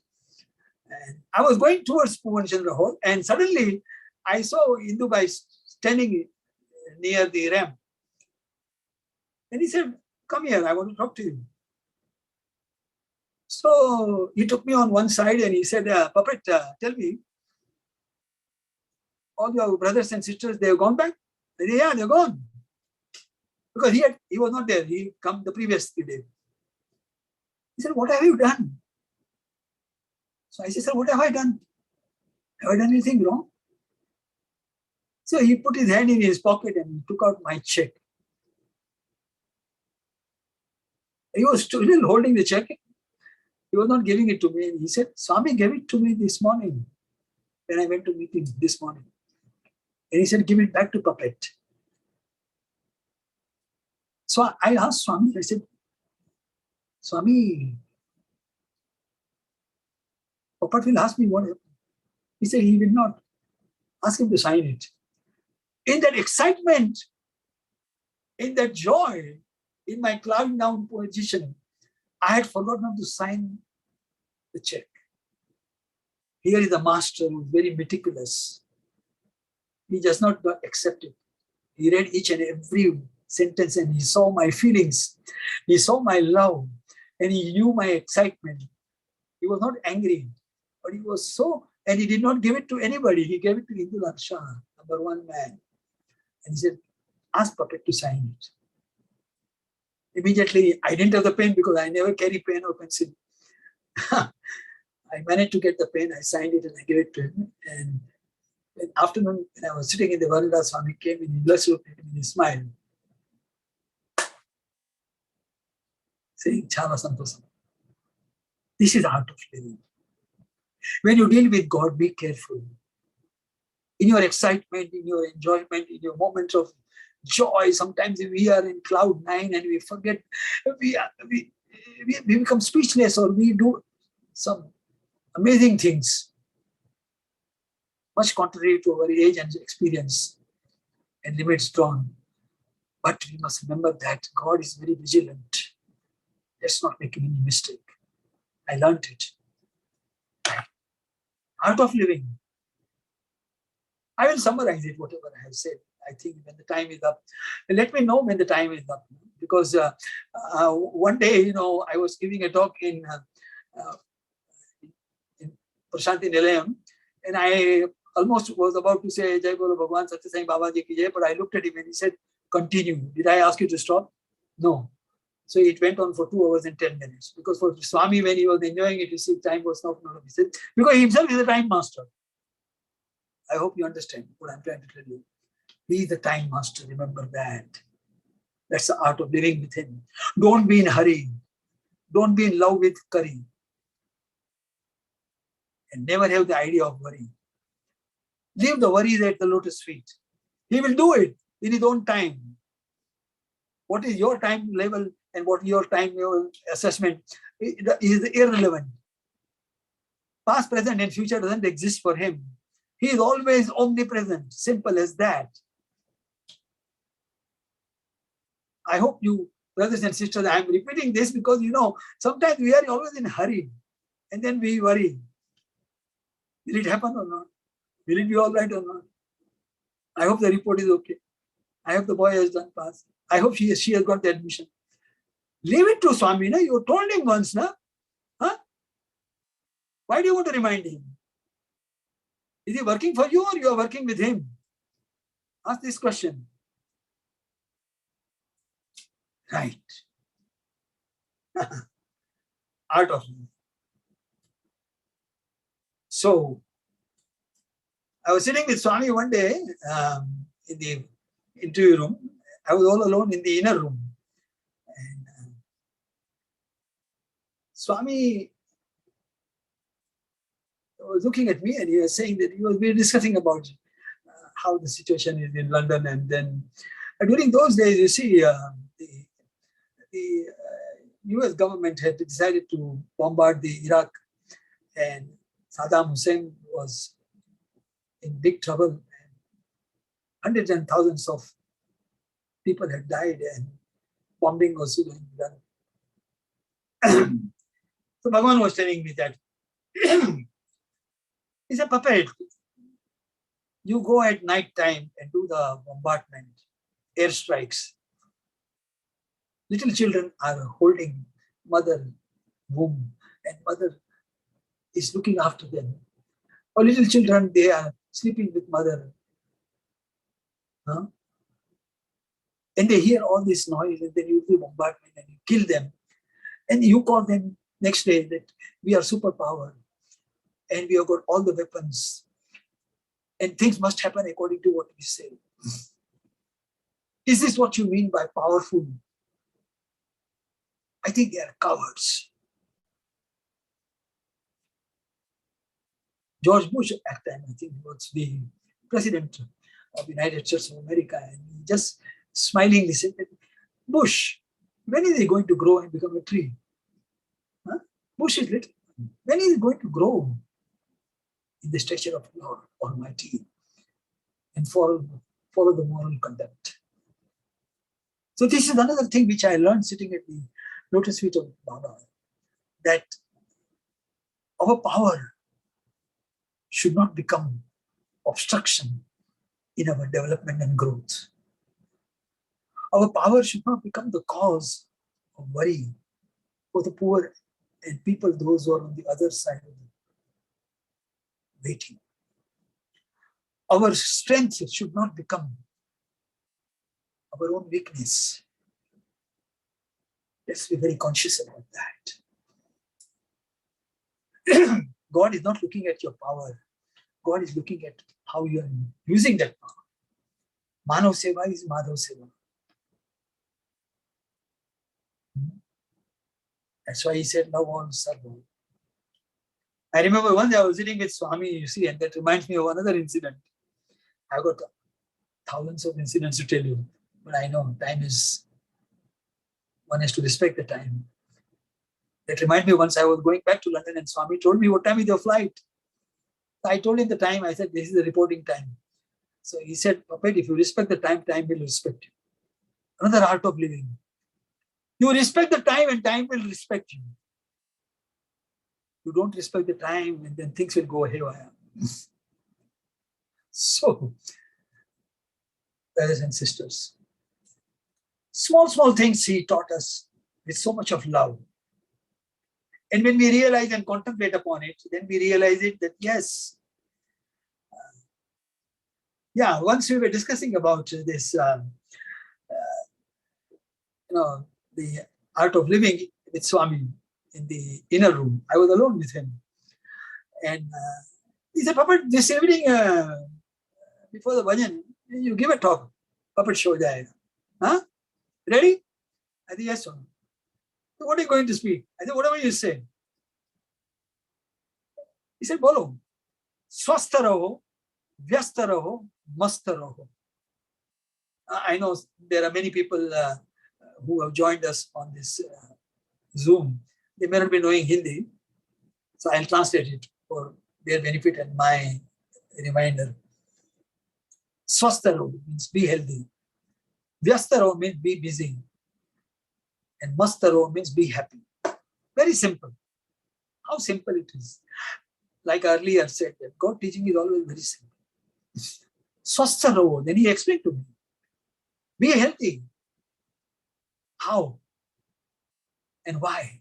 And I was going towards Purnachandra Hall, and suddenly I saw Hindu Bhai standing near the ramp. And he said, come here, I want to talk to you. So he took me on one side and he said, Puppet, tell me, all your brothers and sisters, they have gone back? I said, yeah, they're gone. Because he was not there. He come the previous day. He said, what have you done? So I said, sir, what have I done? Have I done anything wrong? So he put his hand in his pocket and took out my check. He was still holding the check. He was not giving it to me. And he said, Swami gave it to me this morning when I went to meet him this morning. And he said, give it back to Puppet. So I asked Swami, I said, Swami, Puppet will ask me what happened. He said, he will not. Ask him to sign it. In that excitement, in that joy, in my cloud down position, I had forgotten to sign the check. Here is the master who is very meticulous. He does not accept it. He read each and every sentence and he saw my feelings. He saw my love and he knew my excitement. He was not angry, but he was so, and he did not give it to anybody. He gave it to Indulal Shah, number one man. And he said, ask Puppet to sign it. Immediately, I didn't have the pen because I never carry pen or pencil. I managed to get the pen, I signed it and I gave it to him. And in the afternoon, when I was sitting in the veranda, Swami came in, he blessed him and he smiled. Saying, Chala Santosam. This is the art of living. When you deal with God, be careful. In your excitement, in your enjoyment, in your moments of joy, sometimes we are in cloud nine and we forget, we become speechless or we do some amazing things, much contrary to our age and experience and limits drawn. But we must remember that God is very vigilant. Let's not make any mistake. I learned it. Art of living. I will summarize it, whatever I have said. I think when the time is up, let me know when the time is up. Because one day, I was giving a talk in Prashanti Nilayam, and I almost was about to say Jai Guru Bhagawan Satsangh Babaji ki Jai, but I looked at him and he said, continue. Did I ask you to stop? No. So it went on for 2 hours and 10 minutes. Because for Swami, when he was enjoying it, you see, time was not enough. He said, because he himself is a time master. I hope you understand what I'm trying to tell you. He is the time master, remember that. That's the art of living with him. Don't be in a hurry. Don't be in love with curry. And never have the idea of worry. Leave the worries at the lotus feet. He will do it in his own time. What is your time level and what your assessment is irrelevant. Past, present, and future doesn't exist for him. He is always omnipresent. Simple as that. I hope you, brothers and sisters, I am repeating this because, sometimes we are always in a hurry and then we worry. Will it happen or not? Will it be all right or not? I hope the report is okay. I hope the boy has done pass. I hope she has got the admission. Leave it to Swami. Na? You told him once. Na? Huh? Why do you want to remind him? Is he working for you or you are working with him? Ask this question. Right. Art of living. So, I was sitting with Swami one day in the interview room. I was all alone in the inner room. And Swami was looking at me and he was saying that we were discussing about how the situation is in London. And then during those days, you see, the US government had decided to bombard the Iraq, and Saddam Hussein was in big trouble. Hundreds and thousands of people had died and bombing was going on. So Bhagawan was telling me that, he said, Puppet, You go at night time and do the bombardment, airstrikes. Little children are holding mother womb and mother is looking after them. Or little children, they are sleeping with mother. Huh? And they hear all this noise and then you do bombardment and you kill them. And you call them next day that we are superpower and we have got all the weapons and things must happen according to what we say. Is this what you mean by powerful? I think they are cowards. George Bush at the time, I think, was the president of the United States of America, and he just smilingly said, Bush, when is he going to grow and become a tree? Huh? Bush is little. When is he going to grow in the stature of Lord Almighty and follow the moral conduct? So this is another thing which I learned sitting at the lotus feet of Bhagawan, that our power should not become obstruction in our development and growth. Our power should not become the cause of worry for the poor and people, those who are on the other side of the waiting. Our strength should not become our own weakness. Let's be very conscious about that. God is not looking at your power. God is looking at how you are using that power. Manav Seva is Madhav Seva. That's why he said, love all, serve all. I remember once I was sitting with Swami, you see, and that reminds me of another incident. I've got thousands of incidents to tell you, but I know time is, one has to respect the time. That reminds me once I was going back to London and Swami told me, what time is your flight? I told him the time. I said, this is the reporting time. So he said, Puppet, if you respect the time, time will respect you. Another art of living. You respect the time and time will respect you. You don't respect the time and then things will go haywire. So, brothers and sisters, small things he taught us with so much of love. And when we realize and contemplate upon it, then we realize it that yes, once we were discussing about this, the art of living with Swami in the inner room. I was alone with him. And he said, Puppet, this evening before the bhajan, you give a talk. Puppet show jayega. Huh? Ready? I said, yes, Swami. So what are you going to speak? I said, whatever you say. He said, Bolo, swastha raho, vyastha raho, mastha raho. I know there are many people who have joined us on this Zoom. They may not be knowing Hindi, so I'll translate it for their benefit and my reminder. Swastha raho means be healthy. Vyastha raho means be busy. And mastha raho means be happy. Very simple. How simple it is. Like earlier said, that God teaching is always very simple. Swastha raho, then he explained to me. Be healthy. How? And why?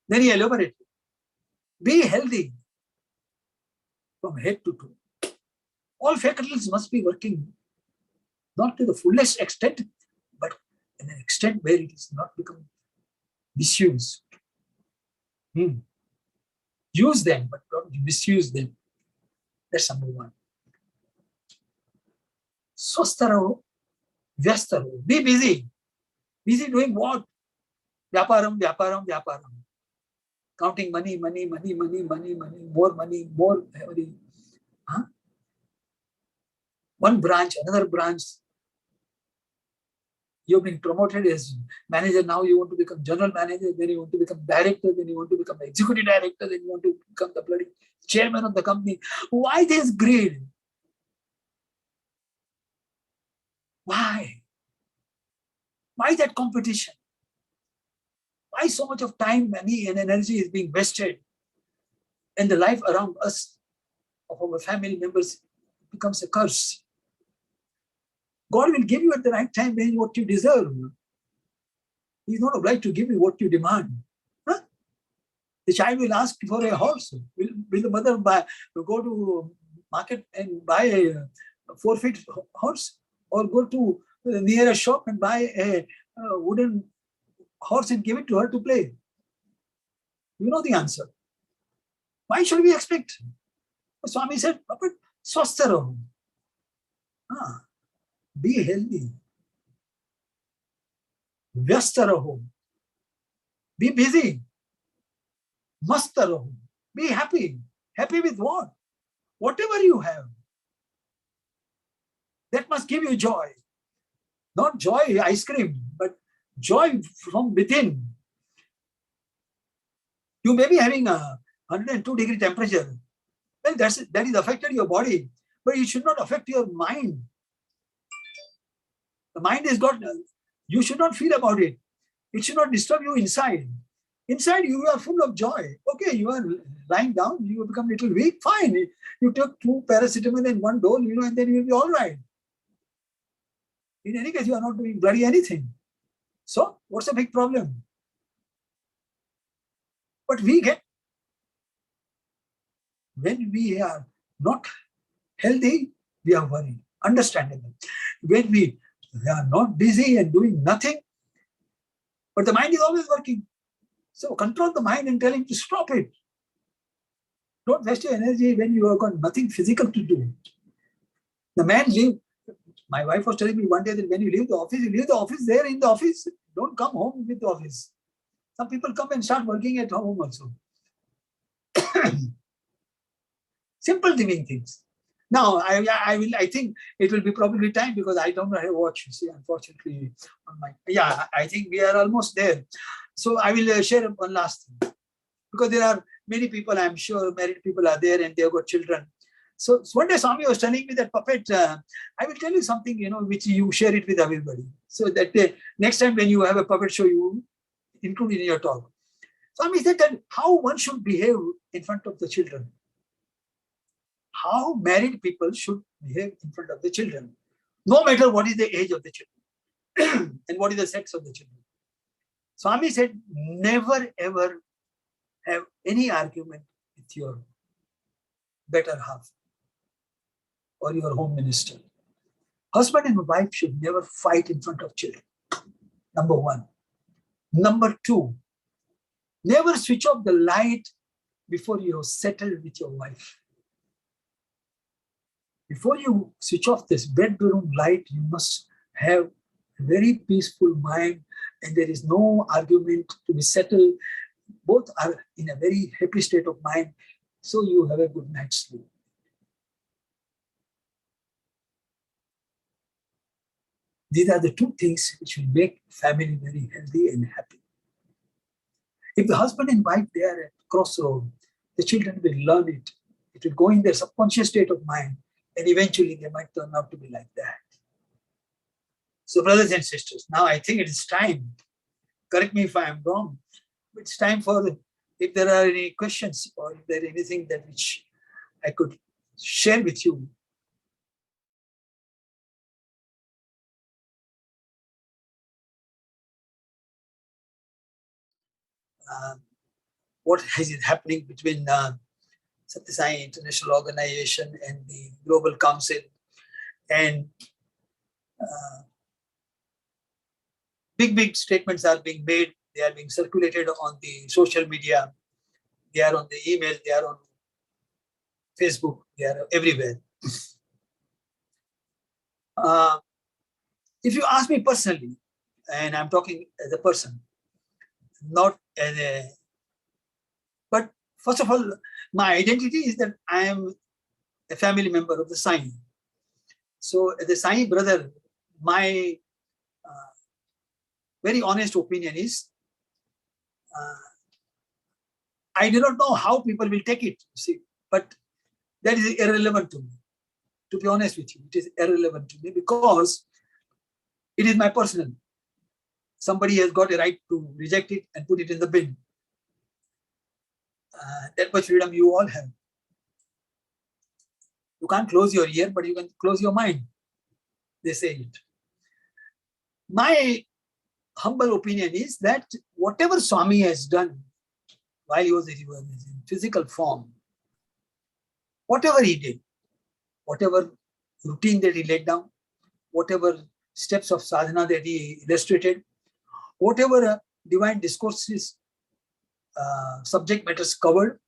Then he elaborated. Be healthy from head to toe. All faculties must be working not to the fullest extent, but in an extent where it is not become misused. Use them, but don't misuse them. That's number one. Swastha raho, vyastha raho. Be busy. Busy doing what? Vyaparam, vyaparam, vyaparam. Counting money, more money, more money. Huh? One branch, another branch. You've been promoted as manager, now you want to become general manager, then you want to become director, then you want to become executive director, then you want to become the bloody chairman of the company. Why this greed? Why? Why that competition? Why so much of time, money, and energy is being wasted and the life around us of our family members becomes a curse. God will give you at the right time what you deserve. He's not obliged to give you what you demand. Huh? The child will ask for a horse. Will the mother go to market and buy a 4-feet horse, or go to near a shop and buy a wooden horse and give it to her to play? You know the answer. Why should we expect? Swami said, but swastha raho. Be healthy. Vyasta raho. Be busy. Masta raho. Be happy. Happy with what? Whatever you have. That must give you joy. Not joy, ice cream, but joy from within. You may be having a 102-degree temperature. Well, that is affected your body, but it should not affect your mind. The mind is got, you should not feel about it. It should not disturb you inside. Inside, you are full of joy. Okay, you are lying down, you become a little weak, fine. You took 2 paracetamol and 1 dole, and then you will be all right. In any case, you are not doing bloody anything. So, what's the big problem? But we get, when we are not healthy, we are worried. Understandable. When we are not busy and doing nothing, but the mind is always working. So control the mind and tell him to stop it. Don't waste your energy when you have got nothing physical to do. The man leave. My wife was telling me one day that when you leave the office there in the office. Don't come home with the office. Some people come and start working at home also. Simple living things. Now, I think it will be probably time, because I don't have a watch, you see, unfortunately. I think we are almost there. So I will share one last thing. Because there are many people, I'm sure, married people are there and they have got children. So one day Swami was telling me that, Puppet, I will tell you something, which you share it with everybody. So that next time when you have a puppet show, you include in your talk. Swami said that how one should behave in front of the children. How married people should behave in front of the children, no matter what is the age of the children and what is the sex of the children. Swami said, never ever have any argument with your better half or your home minister. Husband and wife should never fight in front of children. Number 1. Number 2, never switch off the light before you have settled with your wife. Before you switch off this bedroom light, you must have a very peaceful mind, and there is no argument to be settled. Both are in a very happy state of mind, so you have a good night's sleep. These are the 2 things which will make family very healthy and happy. If the husband and wife, they are at crossroad, the children will learn it. It will go in their subconscious state of mind, and eventually they might turn out to be like that. So brothers and sisters, now I think it is time. Correct me if I am wrong. It's time for, if there are any questions or if there is anything that which I could share with you. What is happening between SSSIO International Organization and the Global Council, and big statements are being made. They are being circulated on the social media. They are on the email. They are on Facebook. They are everywhere. If you ask me personally, and I'm talking as a person, not as a, but first of all, my identity is that I am a family member of the Sai. So as a Sai brother, my very honest opinion is, I do not know how people will take it, see, but that is irrelevant to me. To be honest with you, it is irrelevant to me, because it is my personal. Somebody has got a right to reject it and put it in the bin. That much freedom you all have. You can't close your ear, but you can close your mind. They say it. My humble opinion is that whatever Swami has done while he was in physical form, whatever he did, whatever routine that he laid down, whatever steps of sadhana that he illustrated, whatever divine discourses, subject matters covered,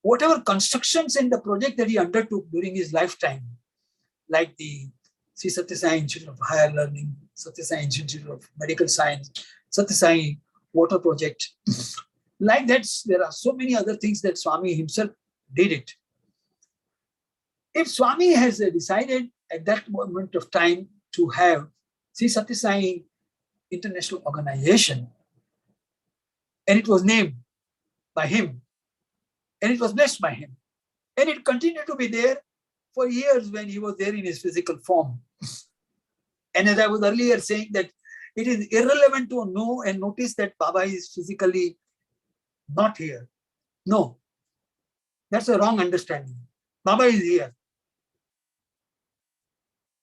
whatever constructions in the project that he undertook during his lifetime, like the Sri Satsangh Institute of Higher Learning, Satsangh Institute of Medical Science, Satsangh Water Project. Like that, there are so many other things that Swami himself did it. If Swami has decided at that moment of time to have Sri Satsangh International Organization, and it was named by him, and it was blessed by him, and it continued to be there for years when he was there in his physical form. And as I was earlier saying, that it is irrelevant to know and notice that Baba is physically not here. No, that's a wrong understanding. Baba is here.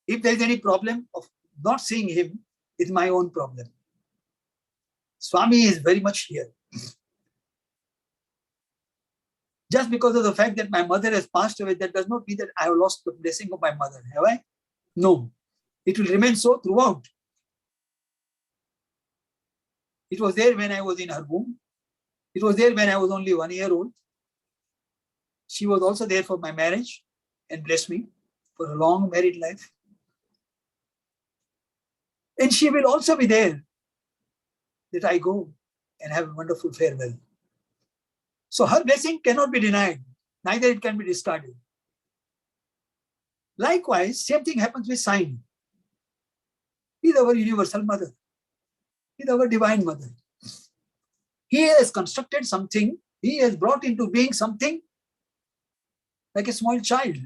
If there is any problem of not seeing him, it's my own problem. Swami is very much here. Just because of the fact that my mother has passed away, that does not mean that I have lost the blessing of my mother. Have I? No. It will remain so throughout. It was there when I was in her womb. It was there when I was only 1 year old. She was also there for my marriage and blessed me for a long married life. And she will also be there that I go and have a wonderful farewell. So her blessing cannot be denied, neither it can be discarded. Likewise, same thing happens with Sai. He is our universal mother. He is our divine mother. He has constructed something. He has brought into being something like a small child.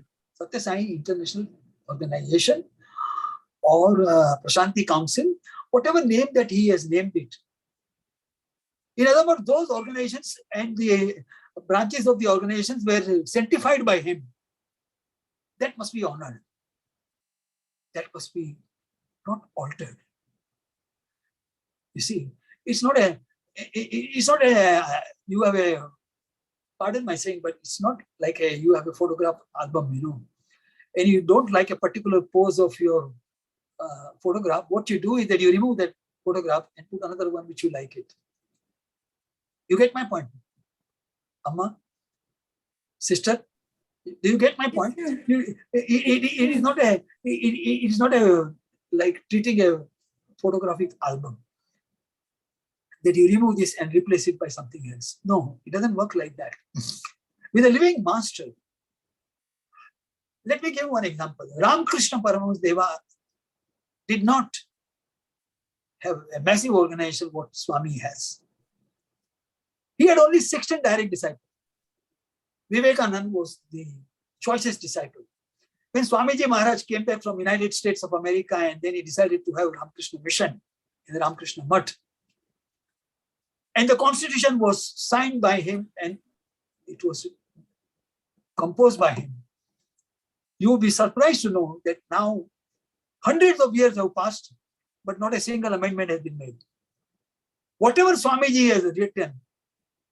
Satsangh International Organization or Prashanti Council, whatever name that he has named it. In other words, those organizations and the branches of the organizations were sanctified by him. That must be honored. That must be not altered. You see, it's not a, you have a, pardon my saying, but it's not like you have a photograph album, and you don't like a particular pose of your photograph. What you do is that you remove that photograph and put another one which you like it. You get my point? Amma? Sister? Do you get my point? It is not a like treating a photographic album that you remove this and replace it by something else. No, it doesn't work like that. With a living master, let me give one example. Ramakrishna Paramahansa Deva did not have a massive organization what Swami has. He had only 16 direct disciples. Vivekananda was the choicest disciple. When Swamiji Maharaj came back from United States of America and then he decided to have Ramakrishna mission in the Ramakrishna Mutt, and the constitution was signed by him and it was composed by him. You will be surprised to know that now hundreds of years have passed, but not a single amendment has been made. Whatever Swamiji has written,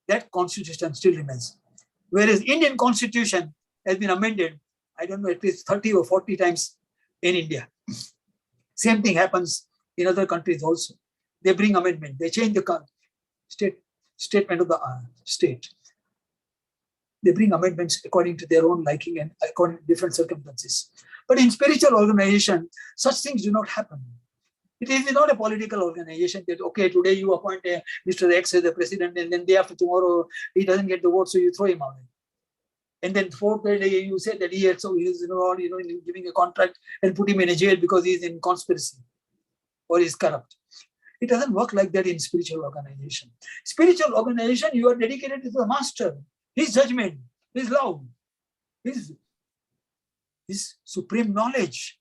that constitution still remains. Whereas Indian constitution has been amended, I don't know, at least 30 or 40 times in India. Same thing happens in other countries also. They bring amendment. They change the statement of the state. They bring amendments according to their own liking and according to different circumstances. But in spiritual organization, such things do not happen. It is not a political organization that, okay, today you appoint Mr. X as the president and then day after tomorrow he doesn't get the vote, so you throw him out. And then fourth day you say that he is giving a contract and put him in a jail because he is in conspiracy or is corrupt. It doesn't work like that in spiritual organization. Spiritual organization, you are dedicated to the master, his judgment, his love, his supreme knowledge,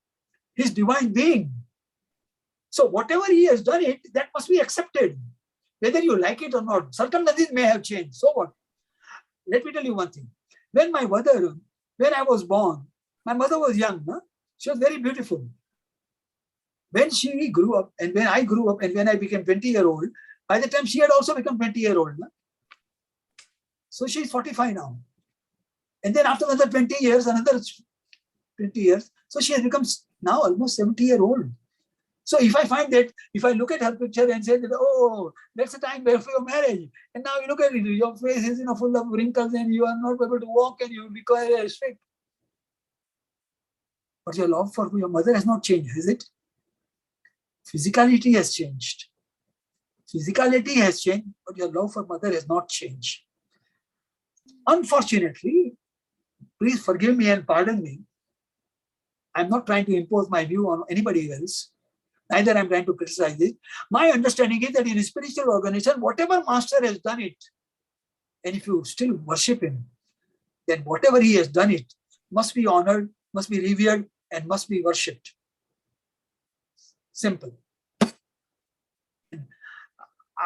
his divine being. So whatever he has done it, that must be accepted, whether you like it or not. Circumstances may have changed. So what? Let me tell you one thing. When I was born, My mother was young. Huh? She was very beautiful. When she grew up, and when I grew up, and when I became 20-year-old, by the time she had also become 20-year-old. Huh? So she's 45 now. And then after another 20 years, another 20 years. So she has become now almost 70-year-old. So if I find that, if I look at her picture and say that, oh, that's the time for your marriage. And now you look at it, your face is full of wrinkles and you are not able to walk and you require respect. But your love for your mother has not changed, has it? Physicality has changed. Physicality has changed, but your love for mother has not changed. Unfortunately, please forgive me and pardon me. I'm not trying to impose my view on anybody else. Neither I'm trying to criticize it. My understanding is that in a spiritual organization, whatever master has done it, and if you still worship him, then whatever he has done it must be honored, must be revered, and must be worshipped. Simple.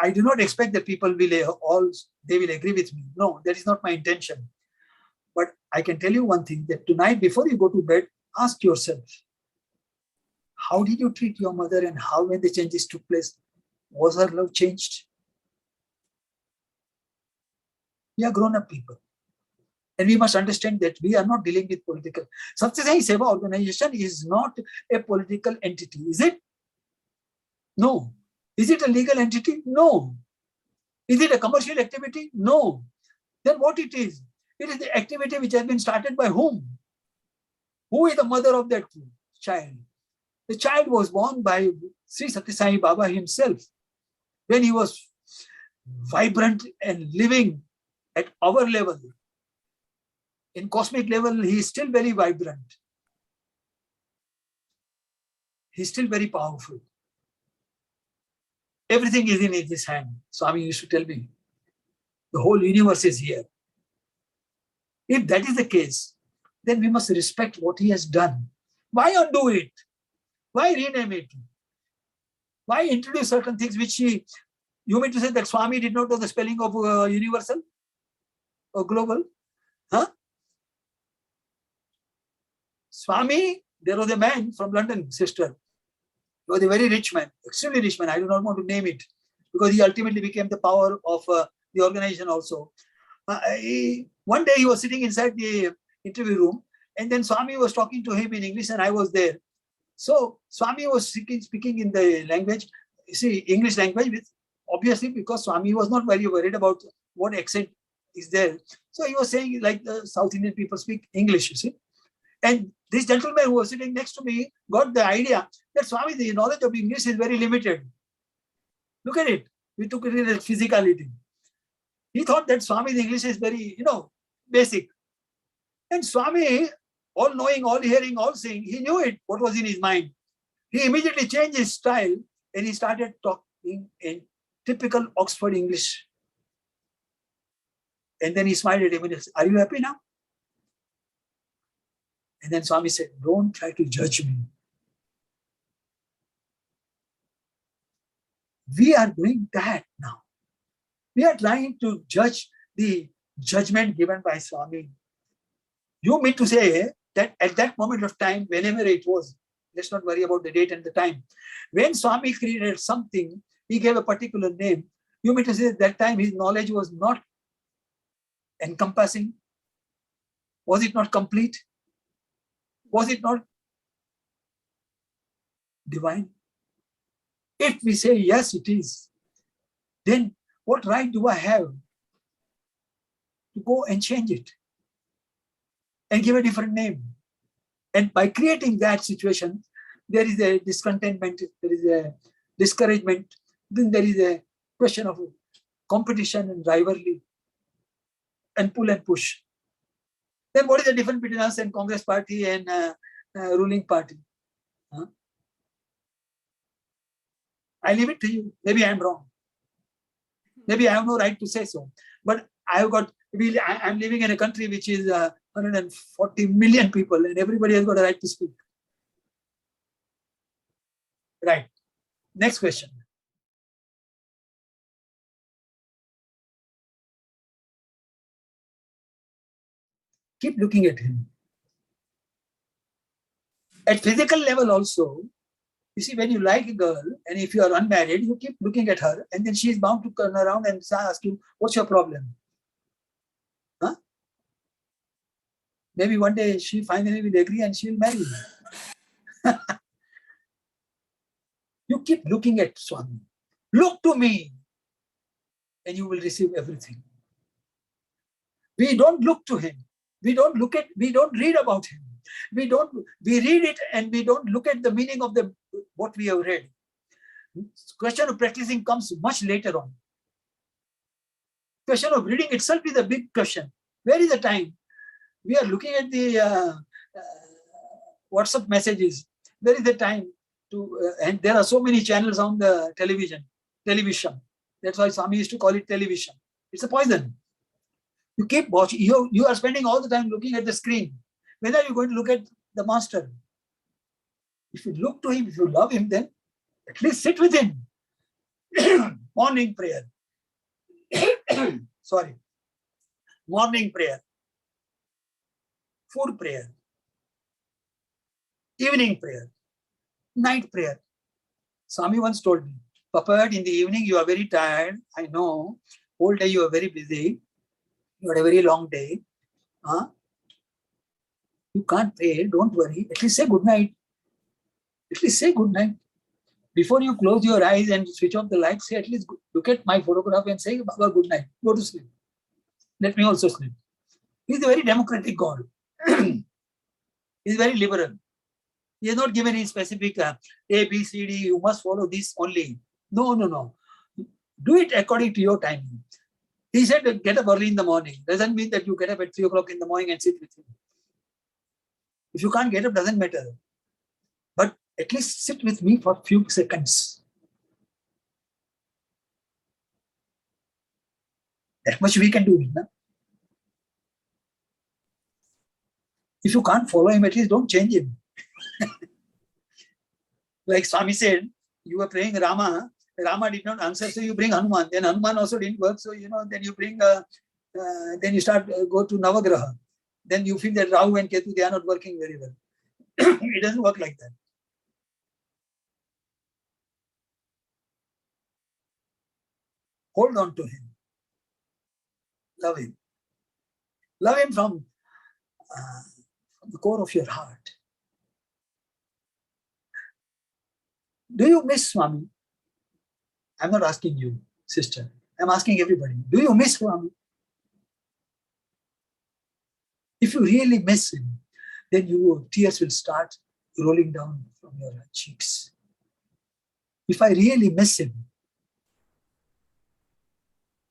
I do not expect that people will they will agree with me. No, that is not my intention. But I can tell you one thing, that tonight before you go to bed, ask yourself, how did you treat your mother, and how, when the changes took place, was her love changed? We are grown-up people. And we must understand that we are not dealing with political. Satsangh Seva organization is not a political entity, is it? No. Is it a legal entity? No. Is it a commercial activity? No. Then what it is? It is the activity which has been started by whom? Who is the mother of that child? The child was born by Sri Satsangh Baba himself. When he was vibrant and living at our level, in cosmic level, he is still very vibrant. He is still very powerful. Everything is in his hand. Swami used to tell me, the whole universe is here. If that is the case, then we must respect what he has done. Why undo it? Why rename it? Why introduce certain things which you mean to say that Swami did not know the spelling of universal or global? Huh? Swami, there was a man from London, sister. He was a very rich man, extremely rich man. I do not want to name it because he ultimately became the power of the organization also. One day he was sitting inside the interview room, and then Swami was talking to him in English and I was there. So Swami was speaking in the language, English language, obviously because Swami was not very worried about what accent is there. So he was saying like the South Indian people speak English, you see. And this gentleman who was sitting next to me got the idea that Swami, the knowledge of English is very limited. Look at it. We took it as physicality. He thought that Swami's English is very, basic. And Swami, all knowing, all hearing, all seeing, he knew it, what was in his mind. He immediately changed his style and he started talking in typical Oxford English. And then he smiled at him and said, "Are you happy now?" And then Swami said, "Don't try to judge me. We are doing that now. We are trying to judge the judgment given by Swami. You mean to say that at that moment of time, whenever it was, let's not worry about the date and the time. When Swami created something, he gave a particular name. You mean to say at that time his knowledge was not encompassing? Was it not complete? Was it not divine? If we say yes, it is, then what right do I have to go and change it and give a different name? And by creating that situation, there is a discontentment, there is a discouragement, then there is a question of competition and rivalry and pull and push. Then what is the difference between us and Congress party and ruling party? Huh? I leave it to you. Maybe I am wrong. Maybe I have no right to say so. But I'm living in a country which is 140 million people and everybody has got a right to speak. Right. Next question. Keep looking at him. At physical level also, you see, when you like a girl, and if you are unmarried, you keep looking at her, and then she is bound to turn around and ask you, what's your problem? Huh? Maybe one day she finally will agree and she will marry you. You keep looking at Swami. Look to me, and you will receive everything. We don't look to him. We don't read about him. We read it and we don't look at the meaning of what we have read. Question of practicing comes much later on. Question of reading itself is a big question. Where is the time? We are looking at the WhatsApp messages. Where is the time to? And there are so many channels on the television. That's why Swami used to call it television. It's a poison. You keep watching. You are spending all the time looking at the screen. When are you going to look at the master? If you look to him, if you love him, then at least sit with him. Morning prayer. Sorry. Morning prayer. Food prayer. Evening prayer. Night prayer. Swami once told me, Popat, in the evening you are very tired. I know. Whole day you are very busy. You had a very long day. Huh? You can't pray. Don't worry. At least say good night. At least say good night. Before you close your eyes and switch off the light, say at least look at my photograph and say, Baba, good night. Go to sleep. Let me also sleep. He is a very democratic God. He is very liberal. He has not given any specific A, B, C, D. You must follow this only. No. Do it according to your timing. He said, get up early in the morning. Doesn't mean that you get up at 3 o'clock in the morning and sit with him. If you can't get up, doesn't matter. But at least sit with me for a few seconds. That much we can do. No? If you can't follow him, at least don't change him. Like Swami said, you were praying Rama. Rama did not answer, so you bring Hanuman. Then Hanuman also didn't work, so then you bring, then you start go to Navagraha. Then you feel that Rahu and Ketu, they are not working very well. It doesn't work like that. Hold on to him. Love him. Love him from the core of your heart. Do you miss Swami? I'm not asking you, sister. I'm asking everybody. Do you miss Swami? If you really miss him, then your tears will start rolling down from your cheeks. If I really miss him,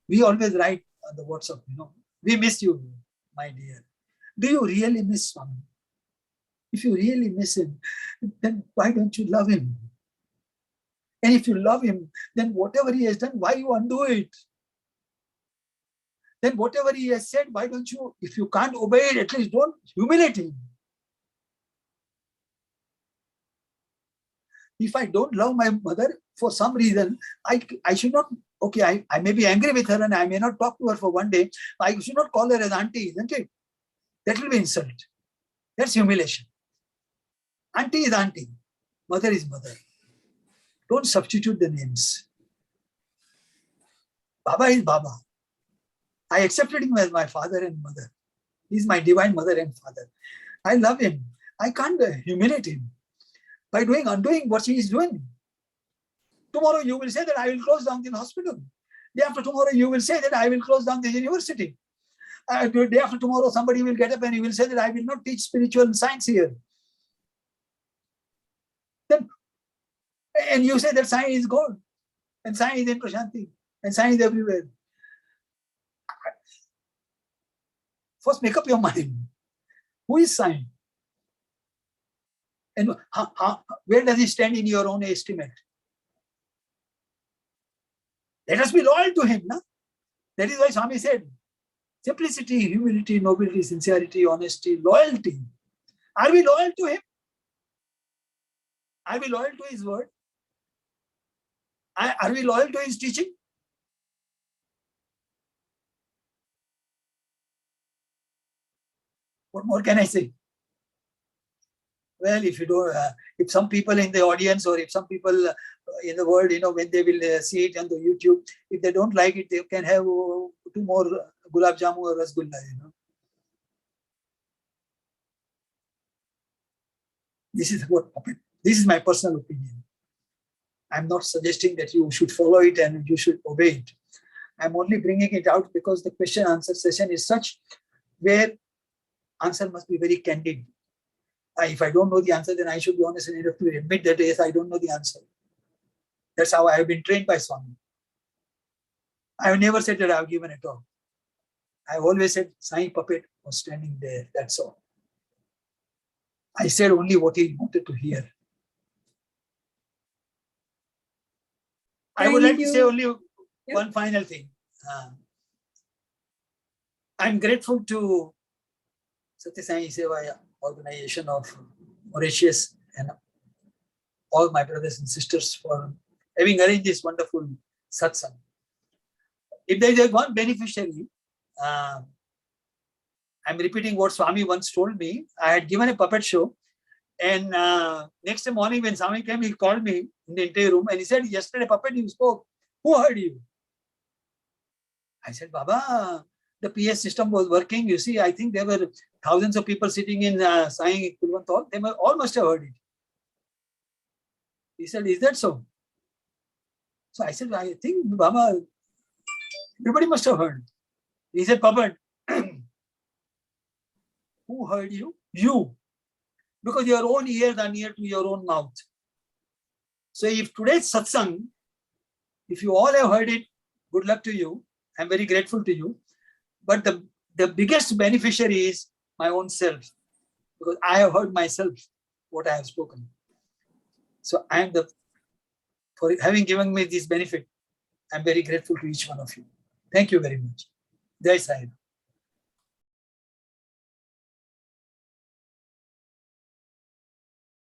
we always write on the WhatsApp, we miss you, my dear. Do you really miss Swami? If you really miss him, then why don't you love him? And if you love him, then whatever he has done, why you undo it? Then whatever he has said, why don't you, if you can't obey it, at least don't humiliate him. If I don't love my mother, for some reason, I should not, okay, I may be angry with her and I may not talk to her for one day. I should not call her as auntie, isn't it? That will be insult. That's humiliation. Auntie is auntie. Mother is mother. Don't substitute the names. Baba is Baba. I accepted him as my father and mother. He is my divine mother and father. I love him. I can't humiliate him by undoing what he is doing. Tomorrow you will say that I will close down the hospital. Day after tomorrow you will say that I will close down the university. Day after tomorrow somebody will get up and he will say that I will not teach spiritual science here. Then, and you say that science is God and science is in Prashanti and science is everywhere. First make up your mind. Who is science? And where does he stand in your own estimate? Let us be loyal to him. No? That is why Swami said, simplicity, humility, nobility, sincerity, honesty, loyalty. Are we loyal to him? Are we loyal to his word? Are we loyal to his teaching? What more can I say? Well, if you don't, if some people in the audience or if some people in the world, when they will see it on the YouTube, if they don't like it, they can have 2 more gulab jamun or rasgulla. This is what this is my personal opinion. I'm not suggesting that you should follow it and you should obey it. I'm only bringing it out because the question answer session is such where answer must be very candid. If I don't know the answer, then I should be honest enough to admit that yes, I don't know the answer. That's how I have been trained by Swami. I have never said that I have given a talk. I have always said Sai Puppet was standing there. That's all. I said only what he wanted to hear. I would like to say only one final thing. I'm grateful to Satya Sai Seva organization of Mauritius and all my brothers and sisters for having arranged this wonderful satsang. If there is one beneficiary, I'm repeating what Swami once told me. I had given a puppet show, and next morning when Swami came, he called me in the interview room and he said, "Yesterday, puppet, you spoke. Who heard you?" I said, "Baba, the PS system was working. You see, I think there were thousands of people sitting in Sai Kulwant Hall. They all must have heard it." He said, "Is that so?" So I said, "I think, Baba, everybody must have heard." He said, "Puppet, who heard you? You. Because your own ears are near to your own mouth. So if today's satsang, if you all have heard it, good luck to you. I'm very grateful to you. But the biggest beneficiary is my own self. Because I have heard myself what I have spoken. So for having given me this benefit, I'm very grateful to each one of you. Thank you very much. Jai Sai.